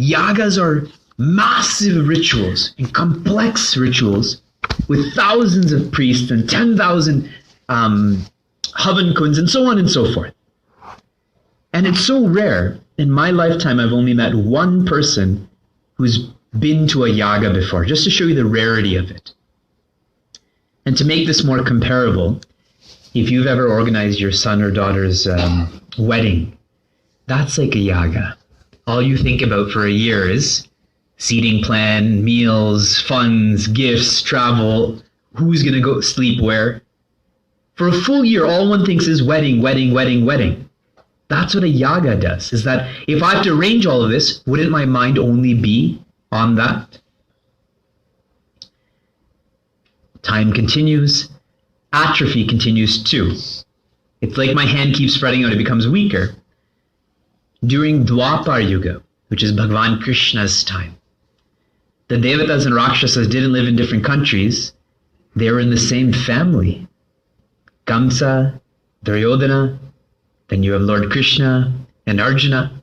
Yagas are massive rituals and complex rituals with thousands of priests and 10,000 Havan kunds and so on and so forth. And it's so rare. In my lifetime, I've only met one person who's been to a yaga before, just to show you the rarity of it. And to make this more comparable, if you've ever organized your son or daughter's wedding, that's like a yaga. All you think about for a year is seating plan, meals, funds, gifts, travel, who's going to go sleep where. For a full year, all one thinks is wedding, wedding, wedding, wedding. That's what a yaga does, is that if I have to arrange all of this, wouldn't my mind only be on that? Time continues. Atrophy continues too. It's like my hand keeps spreading out, it becomes weaker. During Dwapar Yuga, which is Bhagavan Krishna's time, the Devatas and Rakshasas didn't live in different countries. They were in the same family. Kamsa, Duryodhana, then you have Lord Krishna and Arjuna.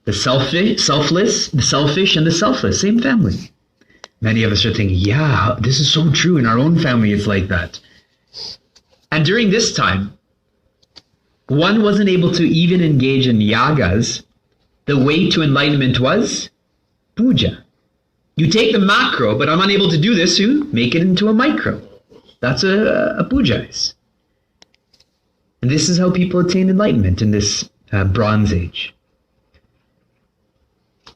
The selfish, and the selfless, same family. Many of us are thinking, yeah, this is so true. In our own family, it's like that. And during this time, one wasn't able to even engage in yagas. The way to enlightenment was puja. You take the macro, but I'm unable to do this, you make it into a micro. That's a puja is. And this is how people attain enlightenment in this Bronze Age.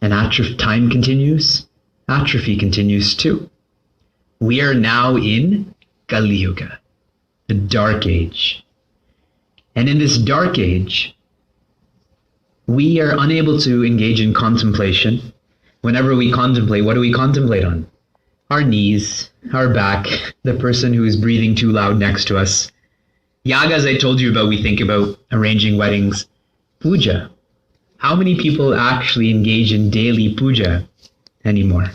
And time continues, atrophy continues too. We are now in Kali Yuga, the dark age. And in this dark age, we are unable to engage in contemplation. Whenever we contemplate, what do we contemplate on? Our knees, our back, the person who is breathing too loud next to us. Yagas I told you about, we think about arranging weddings. Puja. How many people actually engage in daily puja anymore?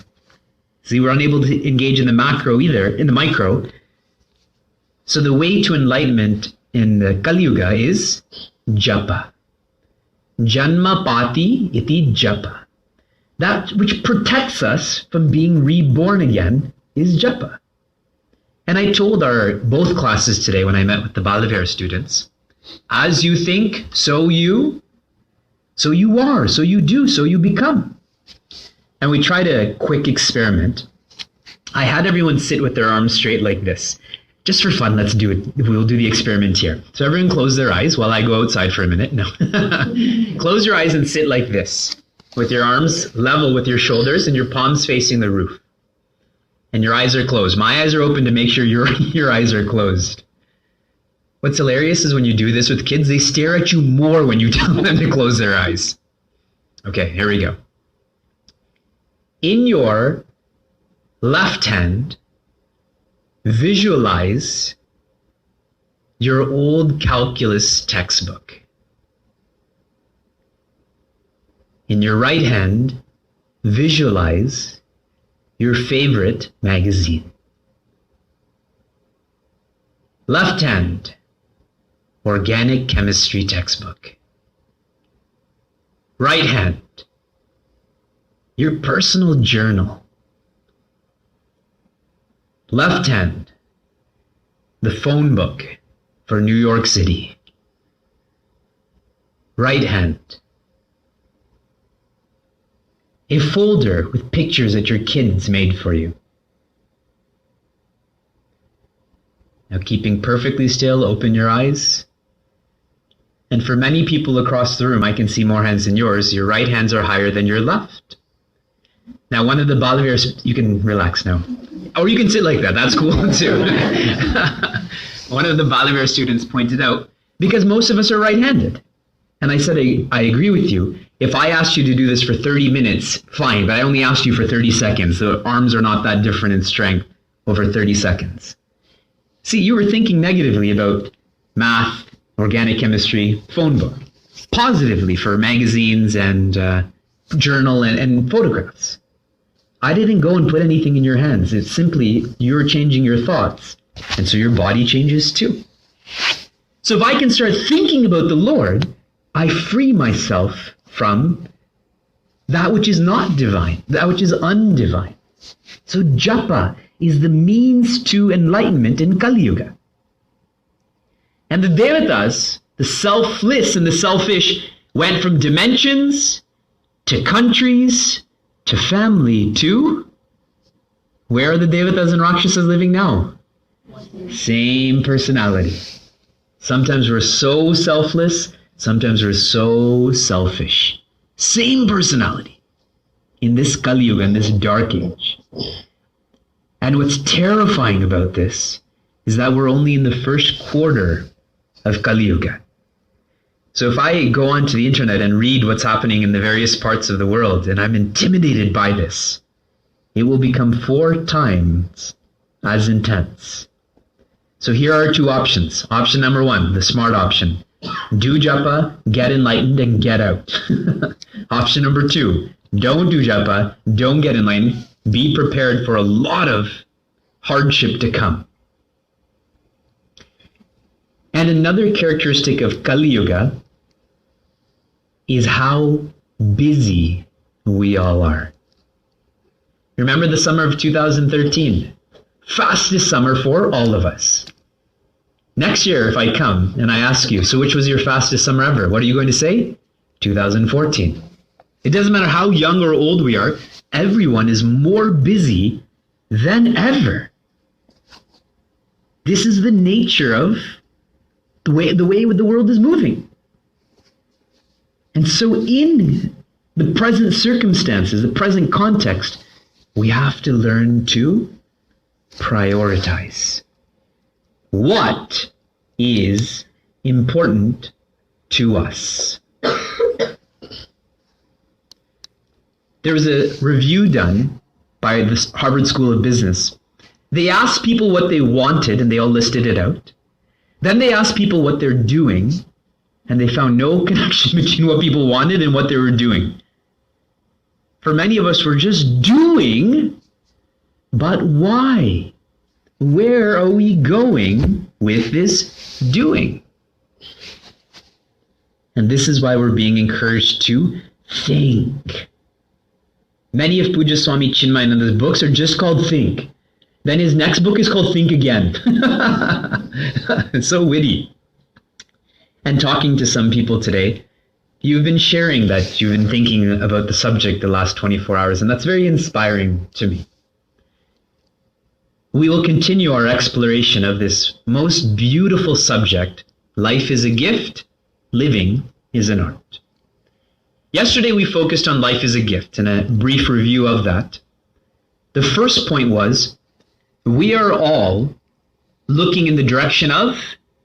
See, we're unable to engage in the macro either, in the micro. So the way to enlightenment in the Kali Yuga is japa. Janma pati iti japa. That which protects us from being reborn again is japa. And I told our both classes today when I met with the Balavira students, as you think, so you are, so you do, so you become. And we tried a quick experiment. I had everyone sit with their arms straight like this. Just for fun, let's do it. We'll do the experiment here. So everyone close their eyes while I go outside for a minute. No. Close your eyes and sit like this, with your arms level with your shoulders and your palms facing the roof. And your eyes are closed. My eyes are open to make sure your eyes are closed. What's hilarious is when you do this with kids, they stare at you more when you tell them to close their eyes. Okay, here we go. In your left hand, visualize your old calculus textbook. In your right hand, visualize your favorite magazine. Left hand, organic chemistry textbook. Right hand, your personal journal. Left hand, the phone book for New York City. Right hand, a folder with pictures that your kids made for you. Now, keeping perfectly still, open your eyes. And for many people across the room, I can see more hands than yours. Your right hands are higher than your left. Now, one of the Balaviras, you can relax now. Or you can sit like that, that's cool too. One of the Balavira students pointed out, because most of us are right-handed. And I said, I agree with you. If I asked you to do this for 30 minutes, fine, but I only asked you for 30 seconds. The arms are not that different in strength over 30 seconds. See, you were thinking negatively about math, organic chemistry, phone book. Positively for magazines and journal and photographs. I didn't go and put anything in your hands. It's simply you're changing your thoughts. And so your body changes too. So if I can start thinking about the Lord, I free myself from that which is not divine, that which is undivine. So japa is the means to enlightenment in Kali Yuga. And the devatas, the selfless and the selfish, went from dimensions to countries to family to... Where are the devatas and rakshasas living now? Same personality. Sometimes we're so selfless, sometimes we're so selfish. Same personality in this Kali Yuga, in this dark age. And what's terrifying about this is that we're only in the first quarter of Kali Yuga. So if I go onto the internet and read what's happening in the various parts of the world, and I'm intimidated by this, it will become 4 times as intense. So here are 2 options. Option number 1, the smart option. Do japa, get enlightened, and get out. Option number 2, don't do japa, don't get enlightened, be prepared for a lot of hardship to come. And another characteristic of Kali Yuga is how busy we all are. Remember the summer of 2013? Fastest summer for all of us. Next year, if I come and I ask you, so which was your fastest summer ever? What are you going to say? 2014. It doesn't matter how young or old we are, everyone is more busy than ever. This is the nature of the way the world is moving. And so in the present circumstances, the present context, we have to learn to prioritize. What is important to us? There was a review done by the Harvard School of Business. They asked people what they wanted, and they all listed it out. Then they asked people what they're doing, and they found no connection between what people wanted and what they were doing. For many of us, we're just doing, but why? Where are we going with this doing? And this is why we're being encouraged to think. Many of Pujya Swami Chinmayananda's books are just called Think. Then his next book is called Think Again. It's so witty. And talking to some people today, you've been sharing that you've been thinking about the subject the last 24 hours, and that's very inspiring to me. We will continue our exploration of this most beautiful subject. Life is a gift, living is an art. Yesterday we focused on life is a gift and a brief review of that. The first point was, we are all looking in the direction of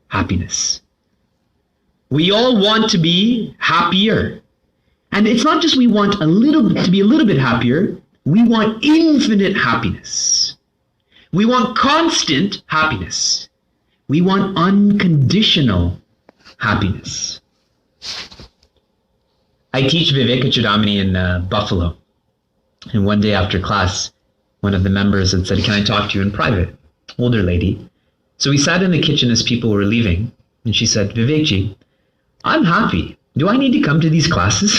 happiness. We all want to be happier. And it's not just we want to be a little bit happier, we want infinite happiness. We want constant happiness. We want unconditional happiness. I teach Vivekachudamani in Buffalo. And one day after class, one of the members had said, "Can I talk to you in private?" Older lady. So we sat in the kitchen as people were leaving. And she said, "Vivekji, I'm happy. Do I need to come to these classes?"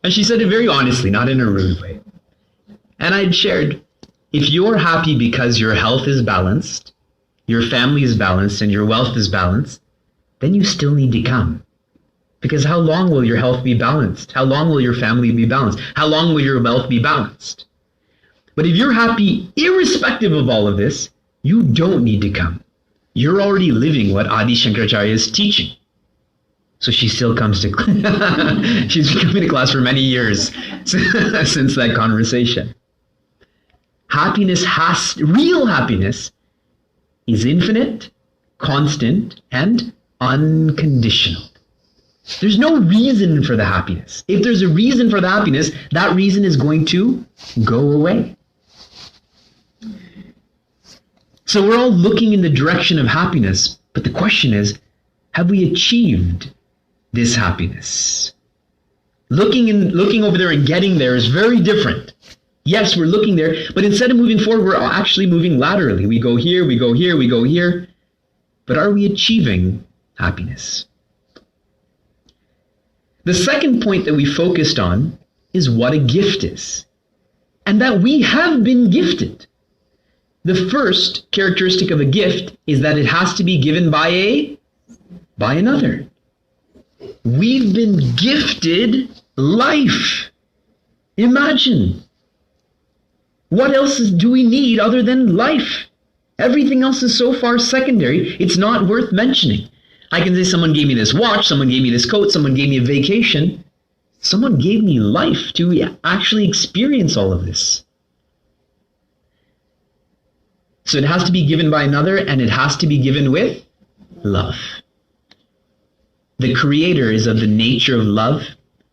And she said it very honestly, not in a rude way. And I'd shared, if you're happy because your health is balanced, your family is balanced, and your wealth is balanced, then you still need to come. Because how long will your health be balanced? How long will your family be balanced? How long will your wealth be balanced? But if you're happy irrespective of all of this, you don't need to come. You're already living what Adi Shankaracharya is teaching. So she still comes to she's been coming to class for many years since that conversation. Real happiness is infinite, constant, and unconditional. There's no reason for the happiness. If there's a reason for the happiness, that reason is going to go away. So we're all looking in the direction of happiness, but the question is, have we achieved this happiness? Looking over there and getting there is very different. Yes, we're looking there, but instead of moving forward, we're actually moving laterally. We go here, we go here, we go here. But are we achieving happiness? The second point that we focused on is what a gift is, and that we have been gifted. The first characteristic of a gift is that it has to be given by another. We've been gifted life. Imagine. What else do we need other than life? Everything else is so far secondary, it's not worth mentioning. I can say someone gave me this watch, someone gave me this coat, someone gave me a vacation. Someone gave me life to actually experience all of this. So it has to be given by another, and it has to be given with love. The Creator is of the nature of love,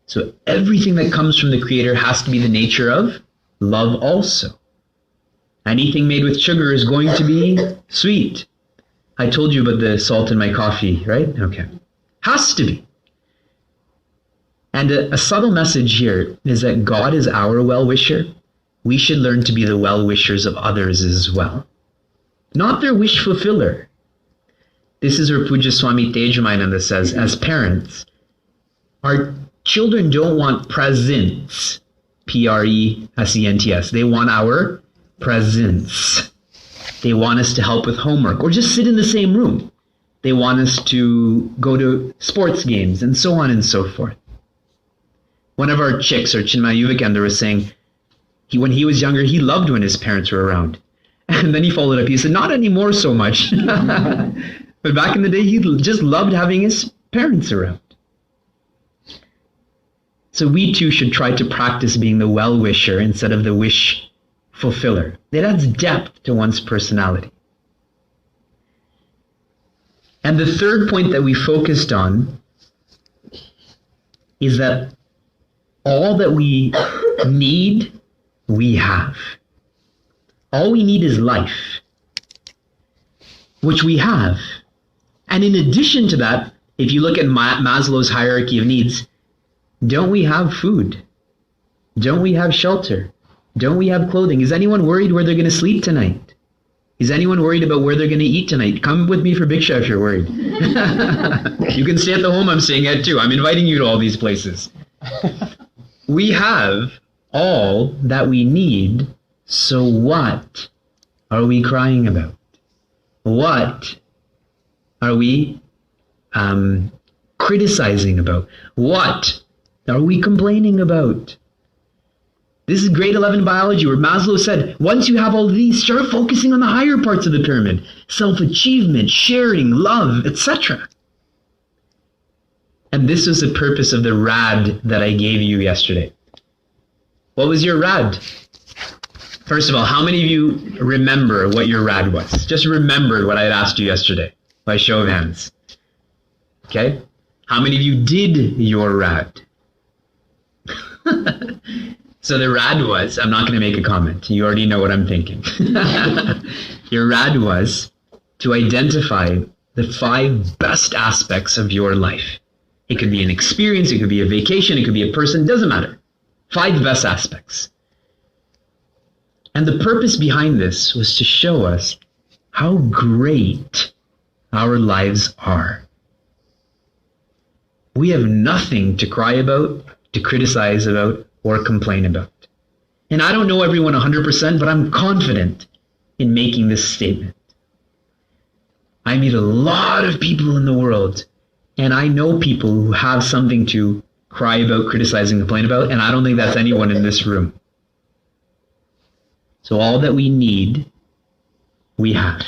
so everything that comes from the Creator has to be the nature of love also. Anything made with sugar is going to be sweet. I told you about the salt in my coffee, right? Okay. Has to be. And a subtle message here is that God is our well-wisher. We should learn to be the well-wishers of others as well. Not their wish fulfiller. This is where Puja Swami Tejamananda says, as parents, our children don't want presents, presents. They want our presence. They want us to help with homework or just sit in the same room. They want us to go to sports games and so on and so forth. One of our chicks, or Chinmay Yuvakender, was saying, when he was younger, he loved when his parents were around. And then he followed up, he said, not anymore so much. But back in the day, he just loved having his parents around. So we too should try to practice being the well-wisher instead of the wish fulfiller. It adds depth to one's personality. And the third point that we focused on is that all that we need, we have. All we need is life, which we have. And in addition to that, if you look at Maslow's hierarchy of needs, don't we have food? Don't we have shelter? Don't we have clothing? Is anyone worried where they're going to sleep tonight? Is anyone worried about where they're going to eat tonight? Come with me for Bhiksha if you're worried. You can stay at the home I'm staying at too. I'm inviting you to all these places. We have all that we need, so what are we crying about? What are we criticizing about? What are we complaining about? This is grade 11 biology where Maslow said, once you have all of these, start focusing on the higher parts of the pyramid. Self-achievement, sharing, love, etc. And this was the purpose of the rad that I gave you yesterday. What was your rad? First of all, how many of you remember what your rad was? Just remembered what I had asked you yesterday by show of hands. Okay? How many of you did your rad? So the rad was, I'm not going to make a comment. You already know what I'm thinking. Your rad was to identify the 5 best aspects of your life. It could be an experience, it could be a vacation, it could be a person, doesn't matter. 5 best aspects. And the purpose behind this was to show us how great our lives are. We have nothing to cry about, to criticize about, or complain about. And I don't know everyone 100%, but I'm confident in making this statement. I meet a lot of people in the world, and I know people who have something to cry about, criticize, and complain about, and I don't think that's anyone in this room. So all that we need, we have.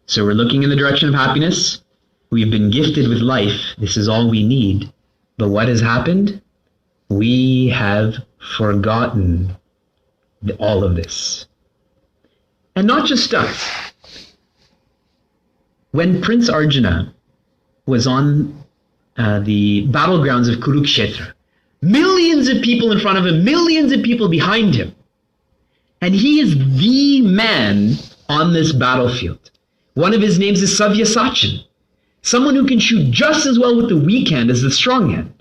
So we're looking in the direction of happiness. We've been gifted with life. This is all we need. But what has happened? We have forgotten all of this. And not just us. When Prince Arjuna was on the battlegrounds of Kurukshetra, millions of people in front of him, millions of people behind him. And he is the man on this battlefield. One of his names is Savyasachin, someone who can shoot just as well with the weak hand as the strong hand.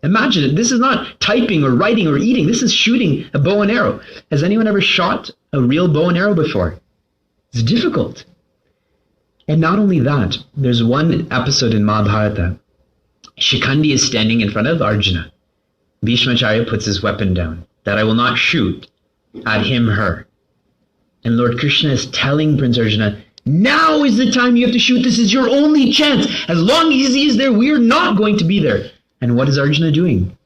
Imagine it. This is not typing or writing or eating. This is shooting a bow and arrow. Has anyone ever shot a real bow and arrow before? It's difficult. And not only that, there's one episode in Mahabharata Shikandi is standing in front of Arjuna. Bhishmacharya puts his weapon down, that I will not shoot at him, her. And Lord Krishna is telling Prince Arjuna, now is the time you have to shoot. This is your only chance. As long as he is there, we are not going to be there. And what is Arjuna doing?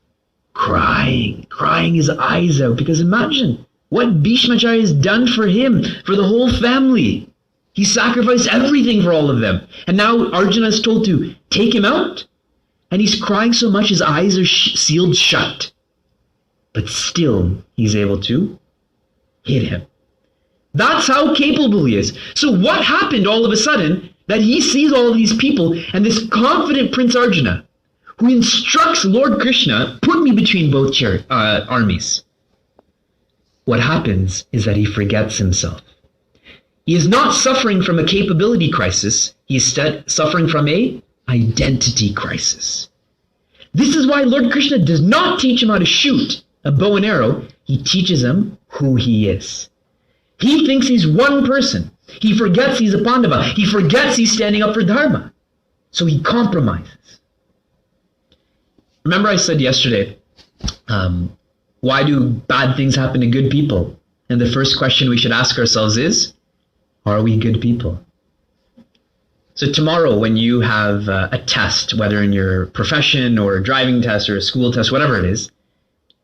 Crying his eyes out. Because imagine what Bhishmacharya has done for him, for the whole family. He sacrificed everything for all of them. And now Arjuna is told to take him out. And he's crying so much his eyes are sealed shut. But still, he's able to hit him. That's how capable he is. So what happened all of a sudden that he sees all of these people and this confident Prince Arjuna who instructs Lord Krishna, put me between both armies. What happens is that he forgets himself. He is not suffering from a capability crisis. He is suffering from a identity crisis. This is why Lord Krishna does not teach him how to shoot a bow and arrow. He teaches him who he is. He thinks he's one person. He forgets he's a Pandava. He forgets he's standing up for Dharma. So he compromises. Remember I said yesterday, why do bad things happen to good people? And the first question we should ask ourselves is, are we good people? So tomorrow when you have a test, whether in your profession or a driving test or a school test, whatever it is,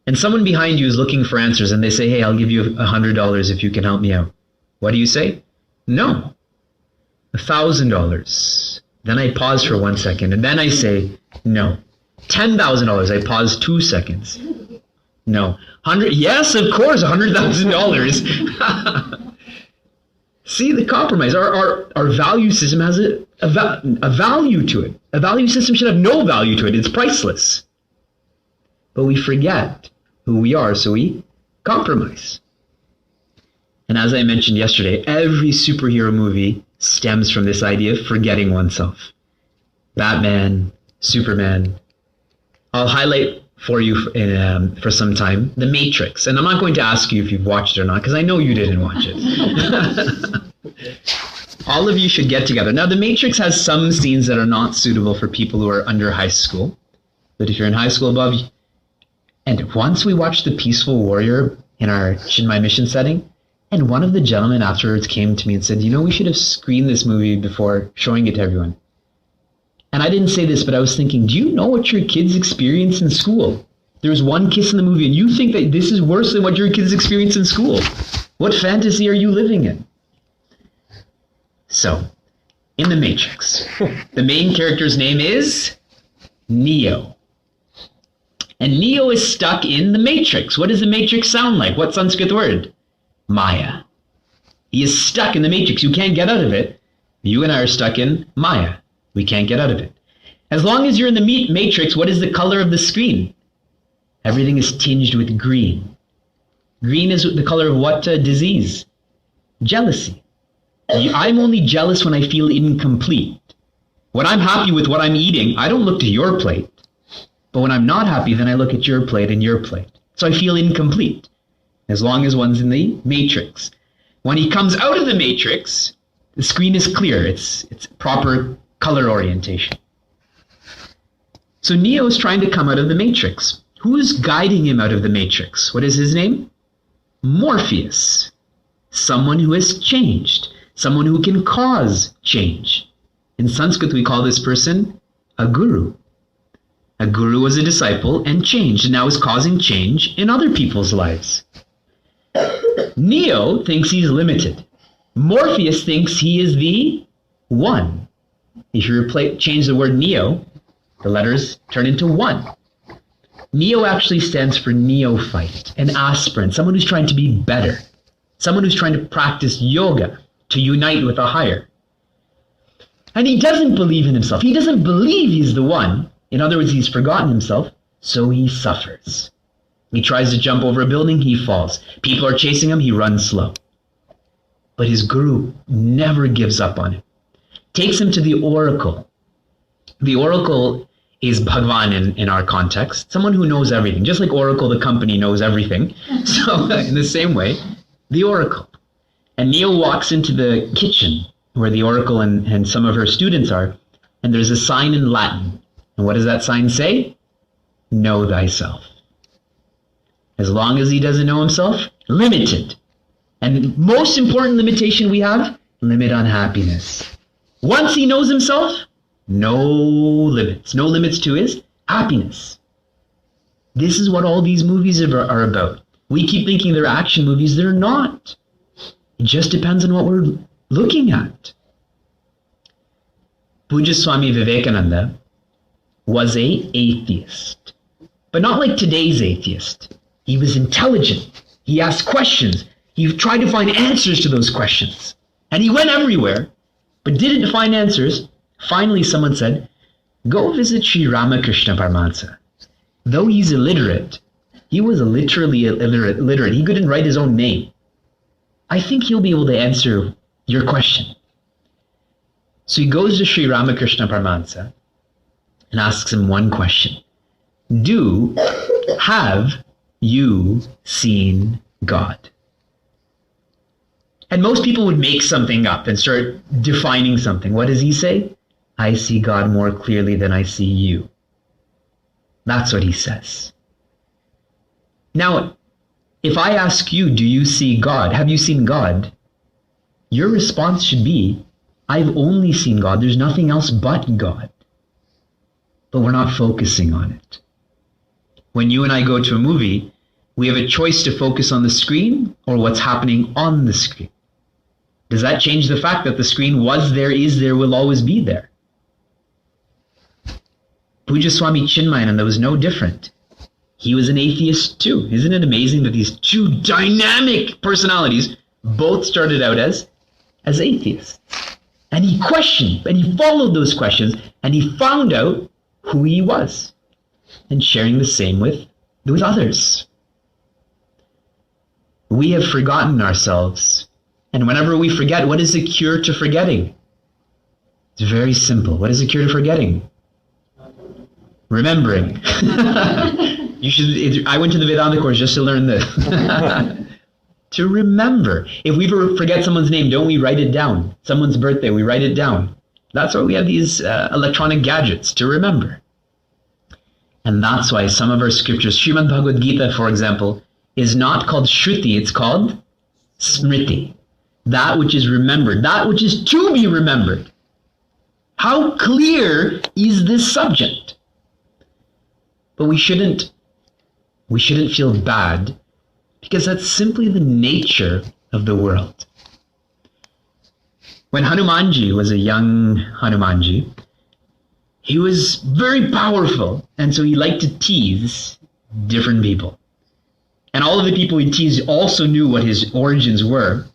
and someone behind you is looking for answers and they say, hey, I'll give you $100 if you can help me out. What do you say? No. $1,000. Then I pause for 1 second and then I say, no. $10,000. I pause 2 seconds. No. 100. Yes, of course, $100,000. See the compromise. Our value system has a value to it. A value system should have no value to it. It's priceless. But we forget who we are, so we compromise. And as I mentioned yesterday, every superhero movie stems from this idea of forgetting oneself. Batman, Superman. I'll highlight for you for some time The Matrix. And I'm not going to ask you if you've watched it or not, because I know you didn't watch it. All of you should get together. Now, The Matrix has some scenes that are not suitable for people who are under high school. But if you're in high school above, and once we watched The Peaceful Warrior in our Chinmay Mission setting, and one of the gentlemen afterwards came to me and said, you know, we should have screened this movie before showing it to everyone. And I didn't say this, but I was thinking, do you know what your kids experience in school? There's one kiss in the movie, and you think that this is worse than what your kids experience in school. What fantasy are you living in? So, in The Matrix, the main character's name is Neo. And Neo is stuck in the Matrix. What does the Matrix sound like? What Sanskrit word? Maya. He is stuck in the Matrix. You can't get out of it. You and I are stuck in Maya. We can't get out of it. As long as you're in the Matrix, what is the color of the screen? Everything is tinged with green. Green is the color of what disease? Jealousy. I'm only jealous when I feel incomplete. When I'm happy with what I'm eating, I don't look to your plate. But when I'm not happy, then I look at your plate and your plate. So I feel incomplete. As long as one's in the Matrix. When he comes out of the Matrix, the screen is clear. It's proper color orientation. So Neo is trying to come out of the Matrix. Who is guiding him out of the Matrix? What is his name? Morpheus. Someone who has changed. Someone who can cause change. In Sanskrit, we call this person a guru. A guru was a disciple and changed, and now is causing change in other people's lives. Neo thinks he's limited. Morpheus thinks he is the one. If you change the word Neo, the letters turn into one. Neo actually stands for neophyte, an aspirant, someone who's trying to be better, someone who's trying to practice yoga to unite with a higher. And he doesn't believe in himself. He doesn't believe he's the one. In other words, he's forgotten himself, so he suffers. He tries to jump over a building, he falls. People are chasing him, he runs slow. But his guru never gives up on him. Takes him to the oracle. The oracle is Bhagwan in our context, someone who knows everything. Just like Oracle, the company, knows everything. So in the same way, the oracle. And Neo walks into the kitchen where the oracle and some of her students are, and there's a sign in Latin. And what does that sign say? Know thyself. As long as he doesn't know himself, limited. And most important limitation we have, limit on happiness. Once he knows himself, no limits. No limits to his happiness. This is what all these movies are about. We keep thinking they're action movies. They're not. It just depends on what we're looking at. Puja Swami Vivekananda was an atheist. But not like today's atheist. He was intelligent. He asked questions. He tried to find answers to those questions. And he went everywhere, but didn't find answers. Finally, someone said, go visit Sri Ramakrishna Paramahansa. Though he's illiterate, he was literally illiterate. He couldn't write his own name. I think he'll be able to answer your question. So he goes to Sri Ramakrishna Paramahansa and asks him one question. Have you seen God? And most people would make something up and start defining something. What does he say? I see God more clearly than I see you. That's what he says. Now, if I ask you, do you see God? Have you seen God? Your response should be, I've only seen God. There's nothing else but God. But we're not focusing on it. When you and I go to a movie, we have a choice to focus on the screen or what's happening on the screen. Does that change the fact that the screen was there, is there, will always be there? Puja Swami Chinmayananda was no different. He was an atheist too. Isn't it amazing that these two dynamic personalities both started out as atheists? And he questioned, and he followed those questions, and he found out who he was, and sharing the same with others. We have forgotten ourselves, and whenever we forget, what is the cure to forgetting? It's very simple. What is the cure to forgetting? Remembering. I went to the Vedanta course just to learn this. To remember. If we forget someone's name, don't we write it down? Someone's birthday, we write it down. That's why we have these electronic gadgets, to remember. And that's why some of our scriptures, Srimad Bhagavad Gita, for example, is not called Shruti, it's called Smriti. That which is remembered, that which is to be remembered. How clear is this subject? But we shouldn't feel bad, because that's simply the nature of the world. When Hanumanji was a young Hanumanji, he was very powerful, and so he liked to tease different people. And all of the people he teased also knew what his origins were.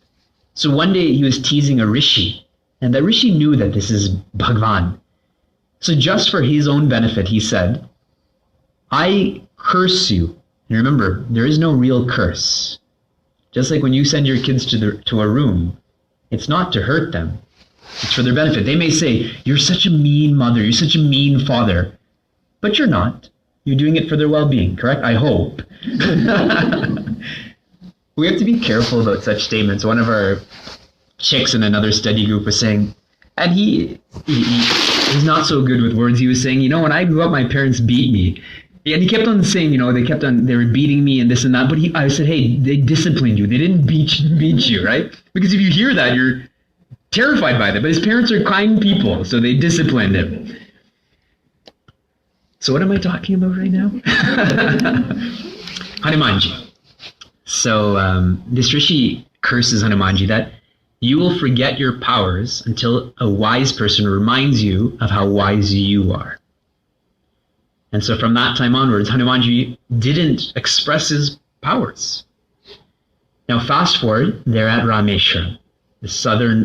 So one day he was teasing a rishi, and the rishi knew that this is Bhagwan. So just for his own benefit, he said, I curse you. And remember, there is no real curse. Just like when you send your kids to a room, it's not to hurt them. It's for their benefit. They may say, you're such a mean mother, you're such a mean father. But you're not. You're doing it for their well-being, correct? I hope. We have to be careful about such statements. One of our chicks in another study group was saying, and he's not so good with words. He was saying, when I grew up, my parents beat me. And he kept on saying, they were beating me and this and that. But I said, hey, they disciplined you. They didn't beat you, right? Because if you hear that, you're terrified by that. But his parents are kind people, so they disciplined him. So what am I talking about right now? Hanumanji. So this Rishi curses Hanumanji that you will forget your powers until a wise person reminds you of how wise you are. And so from that time onwards, Hanumanji didn't express his powers. Now fast forward, they're at Rameshwaram,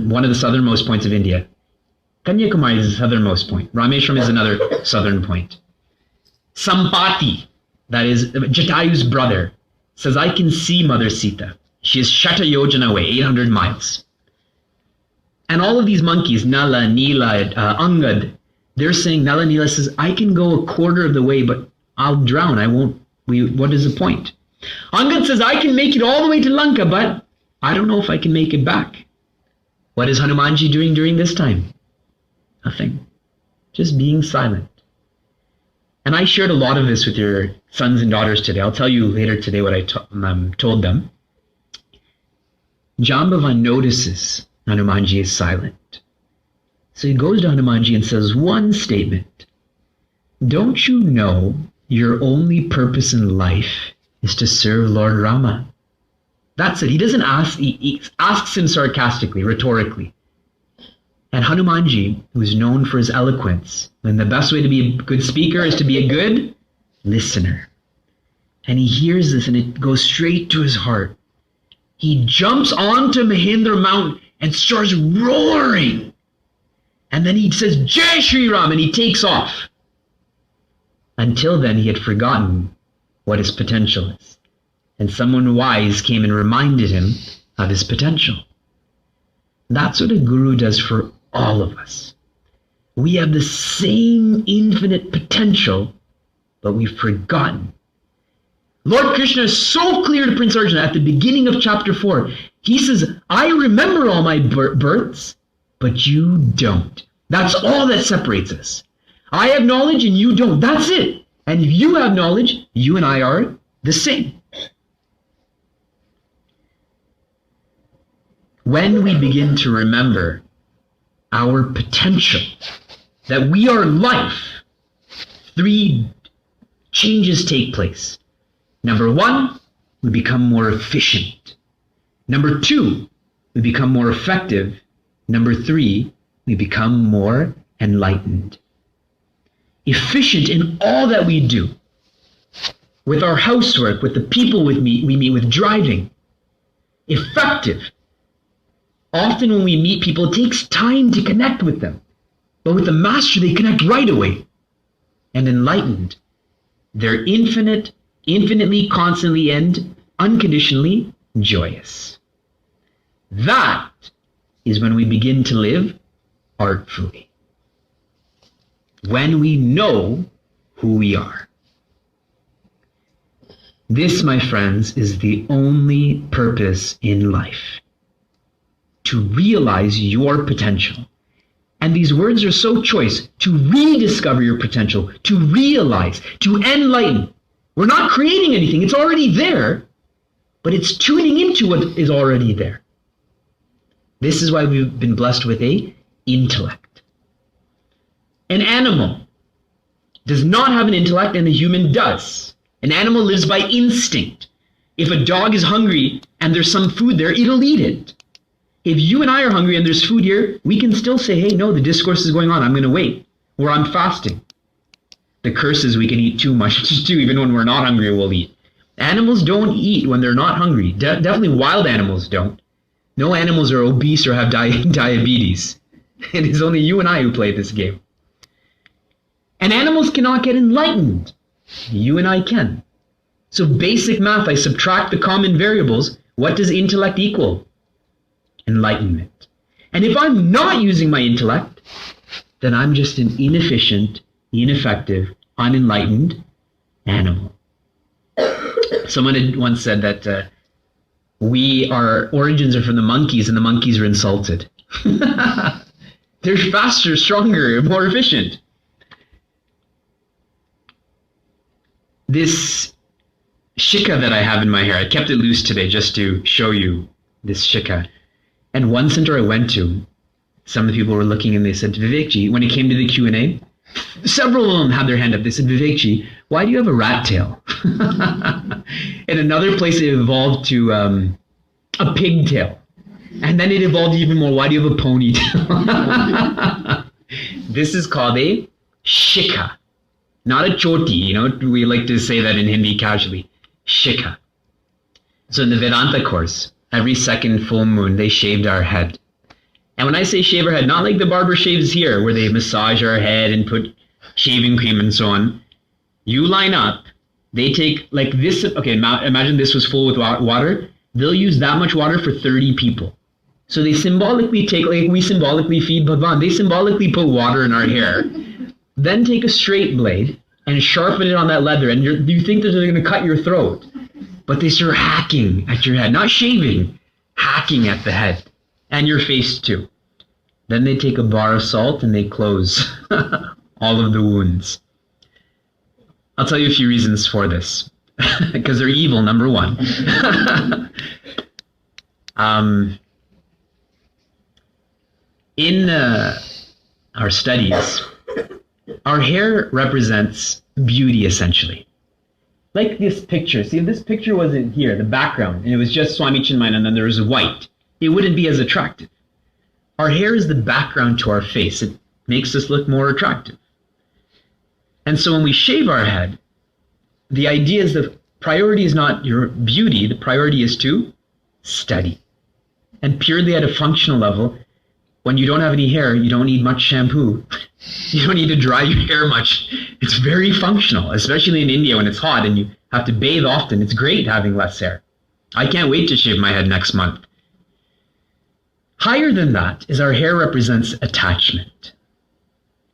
one of the southernmost points of India. Kanyakumari is the southernmost point. Rameshwaram is another southern point. Sampati, that is Jatayu's brother, says, I can see Mother Sita. She is Shata Yojana away, 800 miles. And all of these monkeys, Nala, Neela, Angad, they're saying, Nala Neela says, I can go a quarter of the way, but I'll drown. What is the point? Angad says, I can make it all the way to Lanka, but I don't know if I can make it back. What is Hanumanji doing during this time? Nothing. Just being silent. And I shared a lot of this with your sons and daughters today. I'll tell you later today what I told them. Jambavan notices Hanumanji is silent. So he goes to Hanumanji and says one statement. Don't you know your only purpose in life is to serve Lord Rama? That's it. He doesn't ask, he asks him sarcastically, rhetorically. And Hanumanji, who's known for his eloquence, and the best way to be a good speaker is to be a good listener. And he hears this and it goes straight to his heart. He jumps onto Mahendra Mountain and starts roaring. And then he says, Jai Shri Ram, and he takes off. Until then, he had forgotten what his potential is. And someone wise came and reminded him of his potential. That's what a guru does for all of us. We have the same infinite potential, but we've forgotten. Lord Krishna is so clear to Prince Arjuna at the beginning of chapter 4. He says, I remember all my births, but you don't. That's all that separates us. I have knowledge and you don't. That's it. And if you have knowledge, you and I are the same. When we begin to remember our potential, that we are life, 3 changes take place. Number 1, we become more efficient. Number 2, we become more effective. Number 3, we become more enlightened. Efficient in all that we do. With our housework, with the people we meet with driving. Effective. Often when we meet people, it takes time to connect with them. But with the master, they connect right away. And enlightened. They're infinitely, constantly, and unconditionally joyous. That is when we begin to live artfully. When we know who we are. This, my friends, is the only purpose in life. To realize your potential. And these words are so choice. To rediscover your potential. To realize. To enlighten. We're not creating anything. It's already there. But it's tuning into what is already there. This is why we've been blessed with an intellect. An animal does not have an intellect and a human does. An animal lives by instinct. If a dog is hungry and there's some food there, it'll eat it. If you and I are hungry and there's food here, we can still say, hey, no, the discourse is going on. I'm going to wait. Or I'm fasting. The curse is we can eat too much too. Even when we're not hungry, we'll eat. Animals don't eat when they're not hungry. Definitely wild animals don't. No animals are obese or have diabetes. It is only you and I who play this game. And animals cannot get enlightened. You and I can. So basic math, I subtract the common variables. What does intellect equal? Enlightenment. And if I'm not using my intellect, then I'm just an inefficient, ineffective, unenlightened animal. Someone had once said that our origins are from the monkeys and the monkeys are insulted. They're faster, stronger, more efficient. This shikha that I have in my hair, I kept it loose today just to show you this shikha. And one center I went to, some of the people were looking and they said, Vivekji, when it came to the Q&A, several of them had their hand up. They said, Vivekji, why do you have a rat tail? In another place it evolved to a pigtail. And then it evolved even more, why do you have a ponytail? This is called a shikha. Not a choti, we like to say that in Hindi casually. Shikha. So in the Vedanta course, every second full moon, they shaved our head. And when I say shave our head, not like the barber shaves here, where they massage our head and put shaving cream and so on. You line up, they take like this, okay, imagine this was full with water. They'll use that much water for 30 people. So they symbolically take, like we symbolically feed Bhagwan, they symbolically put water in our hair, then take a straight blade and sharpen it on that leather, and you think that they're going to cut your throat. But they start hacking at your head, not shaving, hacking at the head and your face too. Then they take a bar of salt and they close all of the wounds. I'll tell you a few reasons for this. Because they're evil, number one. In our studies, our hair represents beauty, essentially. Like this picture. See, if this picture wasn't here, the background, and it was just Swami Chinmaya, and then there was white, it wouldn't be as attractive. Our hair is the background to our face. It makes us look more attractive. And so when we shave our head, the idea is the priority is not your beauty, the priority is to study. And purely at a functional level, when you don't have any hair, you don't need much shampoo. You don't need to dry your hair much. It's very functional, especially in India when it's hot and you have to bathe often. It's great having less hair. I can't wait to shave my head next month. Higher than that is our hair represents attachment.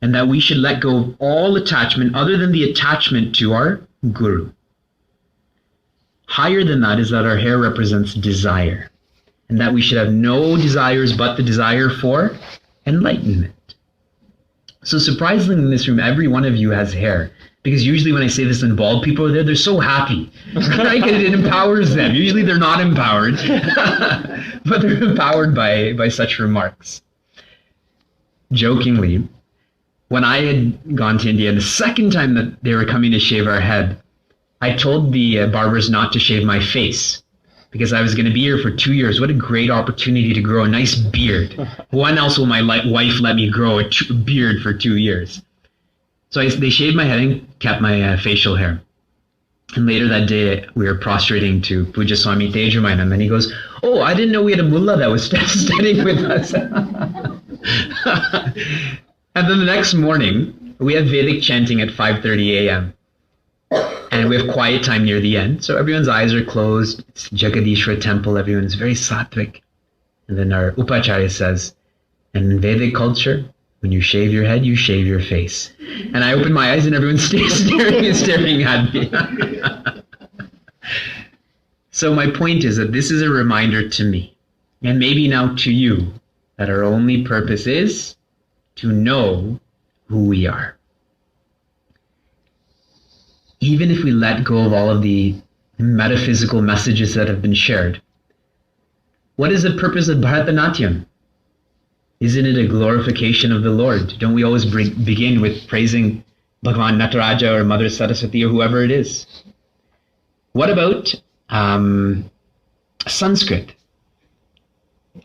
And that we should let go of all attachment other than the attachment to our guru. Higher than that is that our hair represents desire. And that we should have no desires but the desire for enlightenment. So surprisingly in this room, every one of you has hair. Because usually when I say this and bald people are there, they're so happy. Right? It empowers them. Usually they're not empowered. But they're empowered by such remarks. Jokingly, when I had gone to India, the second time that they were coming to shave our head, I told the barbers not to shave my face. Because I was going to be here for 2 years. What a great opportunity to grow a nice beard. When else will my wife let me grow a beard for 2 years? So they shaved my head and kept my facial hair. And later that day, we were prostrating to Puja Swami Tejamayana. And then he goes, "Oh, I didn't know we had a mullah that was studying with us." And then the next morning, we have Vedic chanting at 5:30 a.m. And we have quiet time near the end. So everyone's eyes are closed. It's Jagadishwar temple. Everyone's very sattvic. And then our Upacharya says, and in Vedic culture, when you shave your head, you shave your face. And I open my eyes and everyone's staring at me. So my point is that this is a reminder to me, and maybe now to you, that our only purpose is to know who we are. Even if we let go of all of the metaphysical messages that have been shared, what is the purpose of Bharatanatyam? Isn't it a glorification of the Lord? Don't we always begin with praising Bhagavan Nataraja or Mother Saraswati or whoever it is? What about Sanskrit?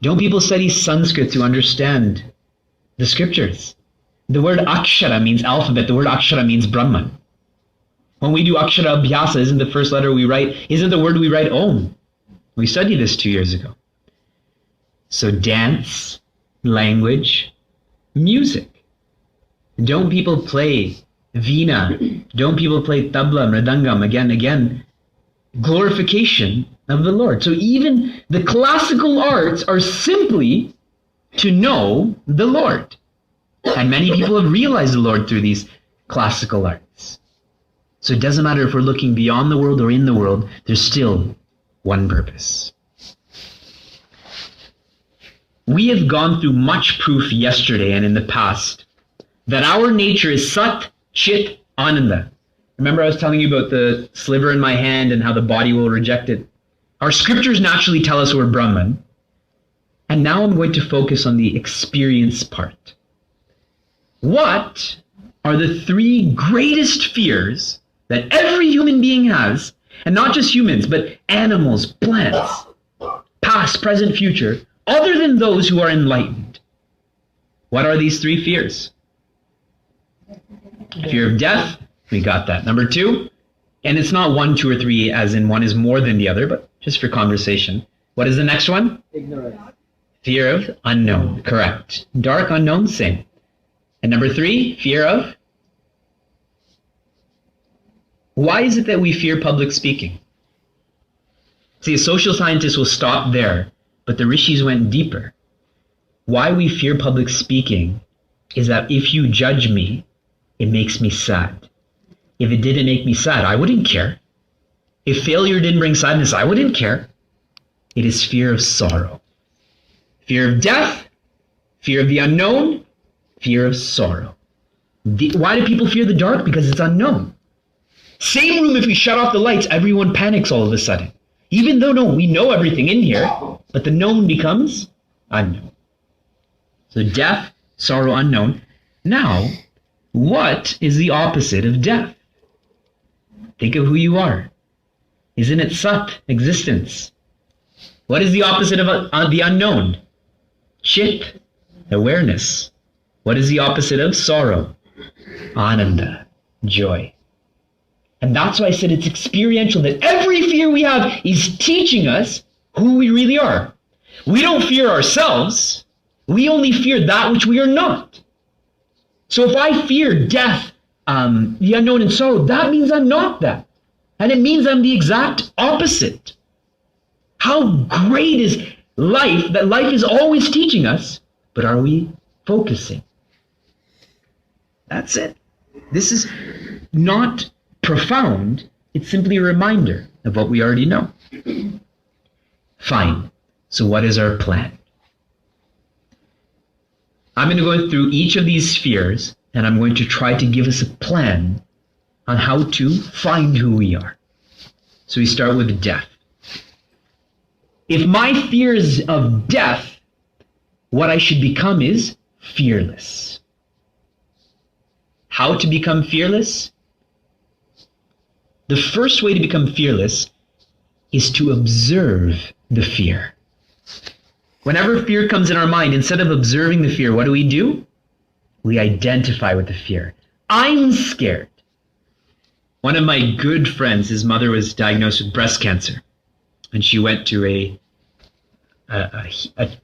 Don't people study Sanskrit to understand the scriptures? The word Akshara means alphabet. The word Akshara means Brahman. When we do Akshara Abhyasa, isn't the first letter we write, isn't the word we write Om? We studied this 2 years ago. So dance, language, music. Don't people play Veena? Don't people play Tabla, Mridangam again? Glorification of the Lord. So even the classical arts are simply to know the Lord. And many people have realized the Lord through these classical arts. So it doesn't matter if we're looking beyond the world or in the world, there's still one purpose. We have gone through much proof yesterday and in the past that our nature is Sat, Chit, Ananda. Remember I was telling you about the sliver in my hand and how the body will reject it. Our scriptures naturally tell us we're Brahman. And now I'm going to focus on the experience part. What are the 3 greatest fears that every human being has, and not just humans, but animals, plants, past, present, future, other than those who are enlightened? What are these 3 fears? Fear of death, we got that. Number 2, and it's not 1, 2, or 3, as in one is more than the other, but just for conversation. What is the next one? Ignorance. Fear of unknown, correct. Dark unknown, same. And number 3, fear of? Why is it that we fear public speaking? See, a social scientist will stop there, but the rishis went deeper. Why we fear public speaking is that if you judge me, it makes me sad. If it didn't make me sad, I wouldn't care. If failure didn't bring sadness, I wouldn't care. It is fear of sorrow. Fear of death, fear of the unknown, fear of sorrow. Why do people fear the dark? Because it's unknown. Same room, if we shut off the lights, everyone panics all of a sudden. Even though, no, we know everything in here, but the known becomes unknown. So death, sorrow, unknown. Now, what is the opposite of death? Think of who you are. Isn't it Sat, existence? What is the opposite of the unknown? Chit, awareness. What is the opposite of sorrow? Ananda, joy. And that's why I said it's experiential, that every fear we have is teaching us who we really are. We don't fear ourselves. We only fear that which we are not. So if I fear death, the unknown and sorrow, that means I'm not that. And it means I'm the exact opposite. How great is life, that life is always teaching us, but are we focusing? That's it. This is not profound. It's simply a reminder of what we already know. Fine. So what is our plan? I'm going to go through each of these spheres, and I'm going to try to give us a plan on how to find who we are. So we start with death. If my fear is of death, what I should become is fearless. How to become fearless? The first way to become fearless is to observe the fear. Whenever fear comes in our mind, instead of observing the fear, what do? We identify with the fear. I'm scared. One of my good friends, his mother was diagnosed with breast cancer, and she went to a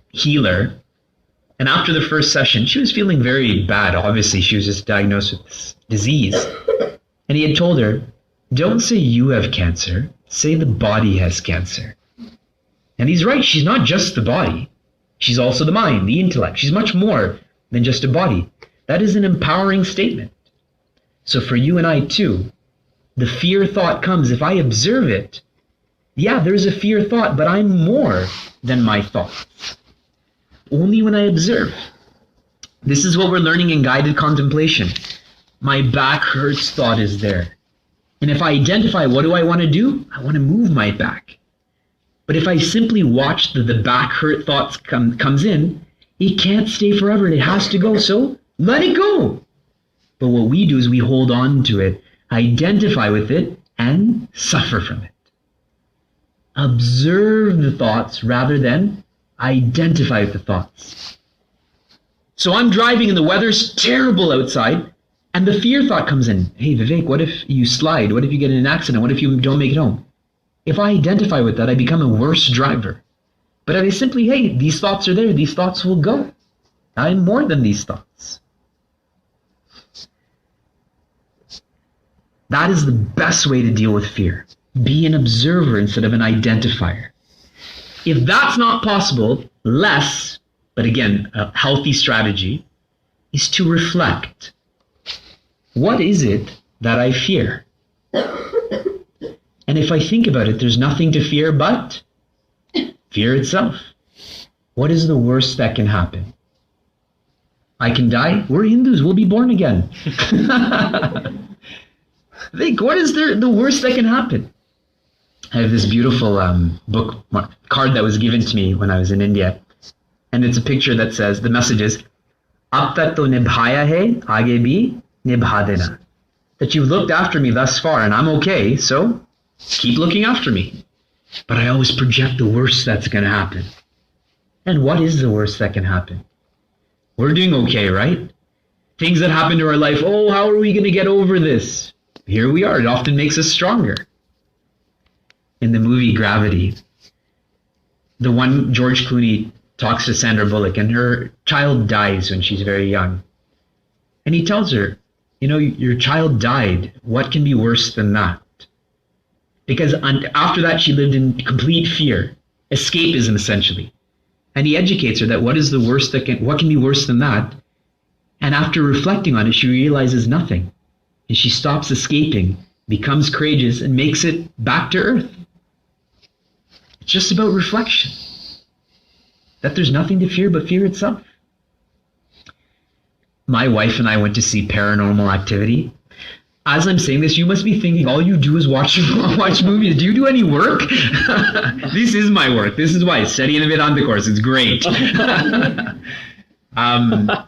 healer. And after the first session, she was feeling very bad. Obviously, she was just diagnosed with this disease. And he had told her, don't say you have cancer, say the body has cancer. And he's right, she's not just the body. She's also the mind, the intellect. She's much more than just a body. That is an empowering statement. So for you and I too, the fear thought comes, if I observe it, yeah, there's a fear thought, but I'm more than my thoughts. Only when I observe. This is what we're learning in guided contemplation. My back hurts thought is there. And if I identify, what do I want to do? I want to move my back. But if I simply watch the back hurt thoughts comes in, it can't stay forever. It has to go. So let it go. But what we do is we hold on to it, identify with it, and suffer from it. Observe the thoughts rather than identify with the thoughts. So I'm driving and the weather's terrible outside, and the fear thought comes in. Hey, Vivek, what if you slide? What if you get in an accident? What if you don't make it home? If I identify with that, I become a worse driver. But if I simply, hey, these thoughts are there, these thoughts will go. I'm more than these thoughts. That is the best way to deal with fear. Be an observer instead of an identifier. If that's not possible, less, but again, a healthy strategy, is to reflect. What is it that I fear? And if I think about it, there's nothing to fear but fear itself. What is the worst that can happen? I can die? We're Hindus, we'll be born again. Think, what is the worst that can happen? I have this beautiful book card that was given to me when I was in India. And it's a picture that says, the message is, Ab tak to nibhaya hai, aage bhi nibha dena. That you've looked after me thus far and I'm okay, so keep looking after me. But I always project the worst that's going to happen. And what is the worst that can happen? We're doing okay, right? Things that happen to our life, oh, how are we going to get over this? Here we are. It often makes us stronger. In the movie Gravity, the one George Clooney talks to Sandra Bullock, and her child dies when she's very young. And he tells her, you know, your child died. What can be worse than that? Because after that, she lived in complete fear, escapism essentially. And he educates her that what is the worst what can be worse than that? And after reflecting on it, she realizes nothing. And she stops escaping, becomes courageous, and makes it back to earth. It's just about reflection. That there's nothing to fear but fear itself. My wife and I went to see Paranormal Activity. as I'm saying this, you must be thinking all you do is watch movies. Do you do any work? This is my work. This is why studying the Vedanta course. It's great.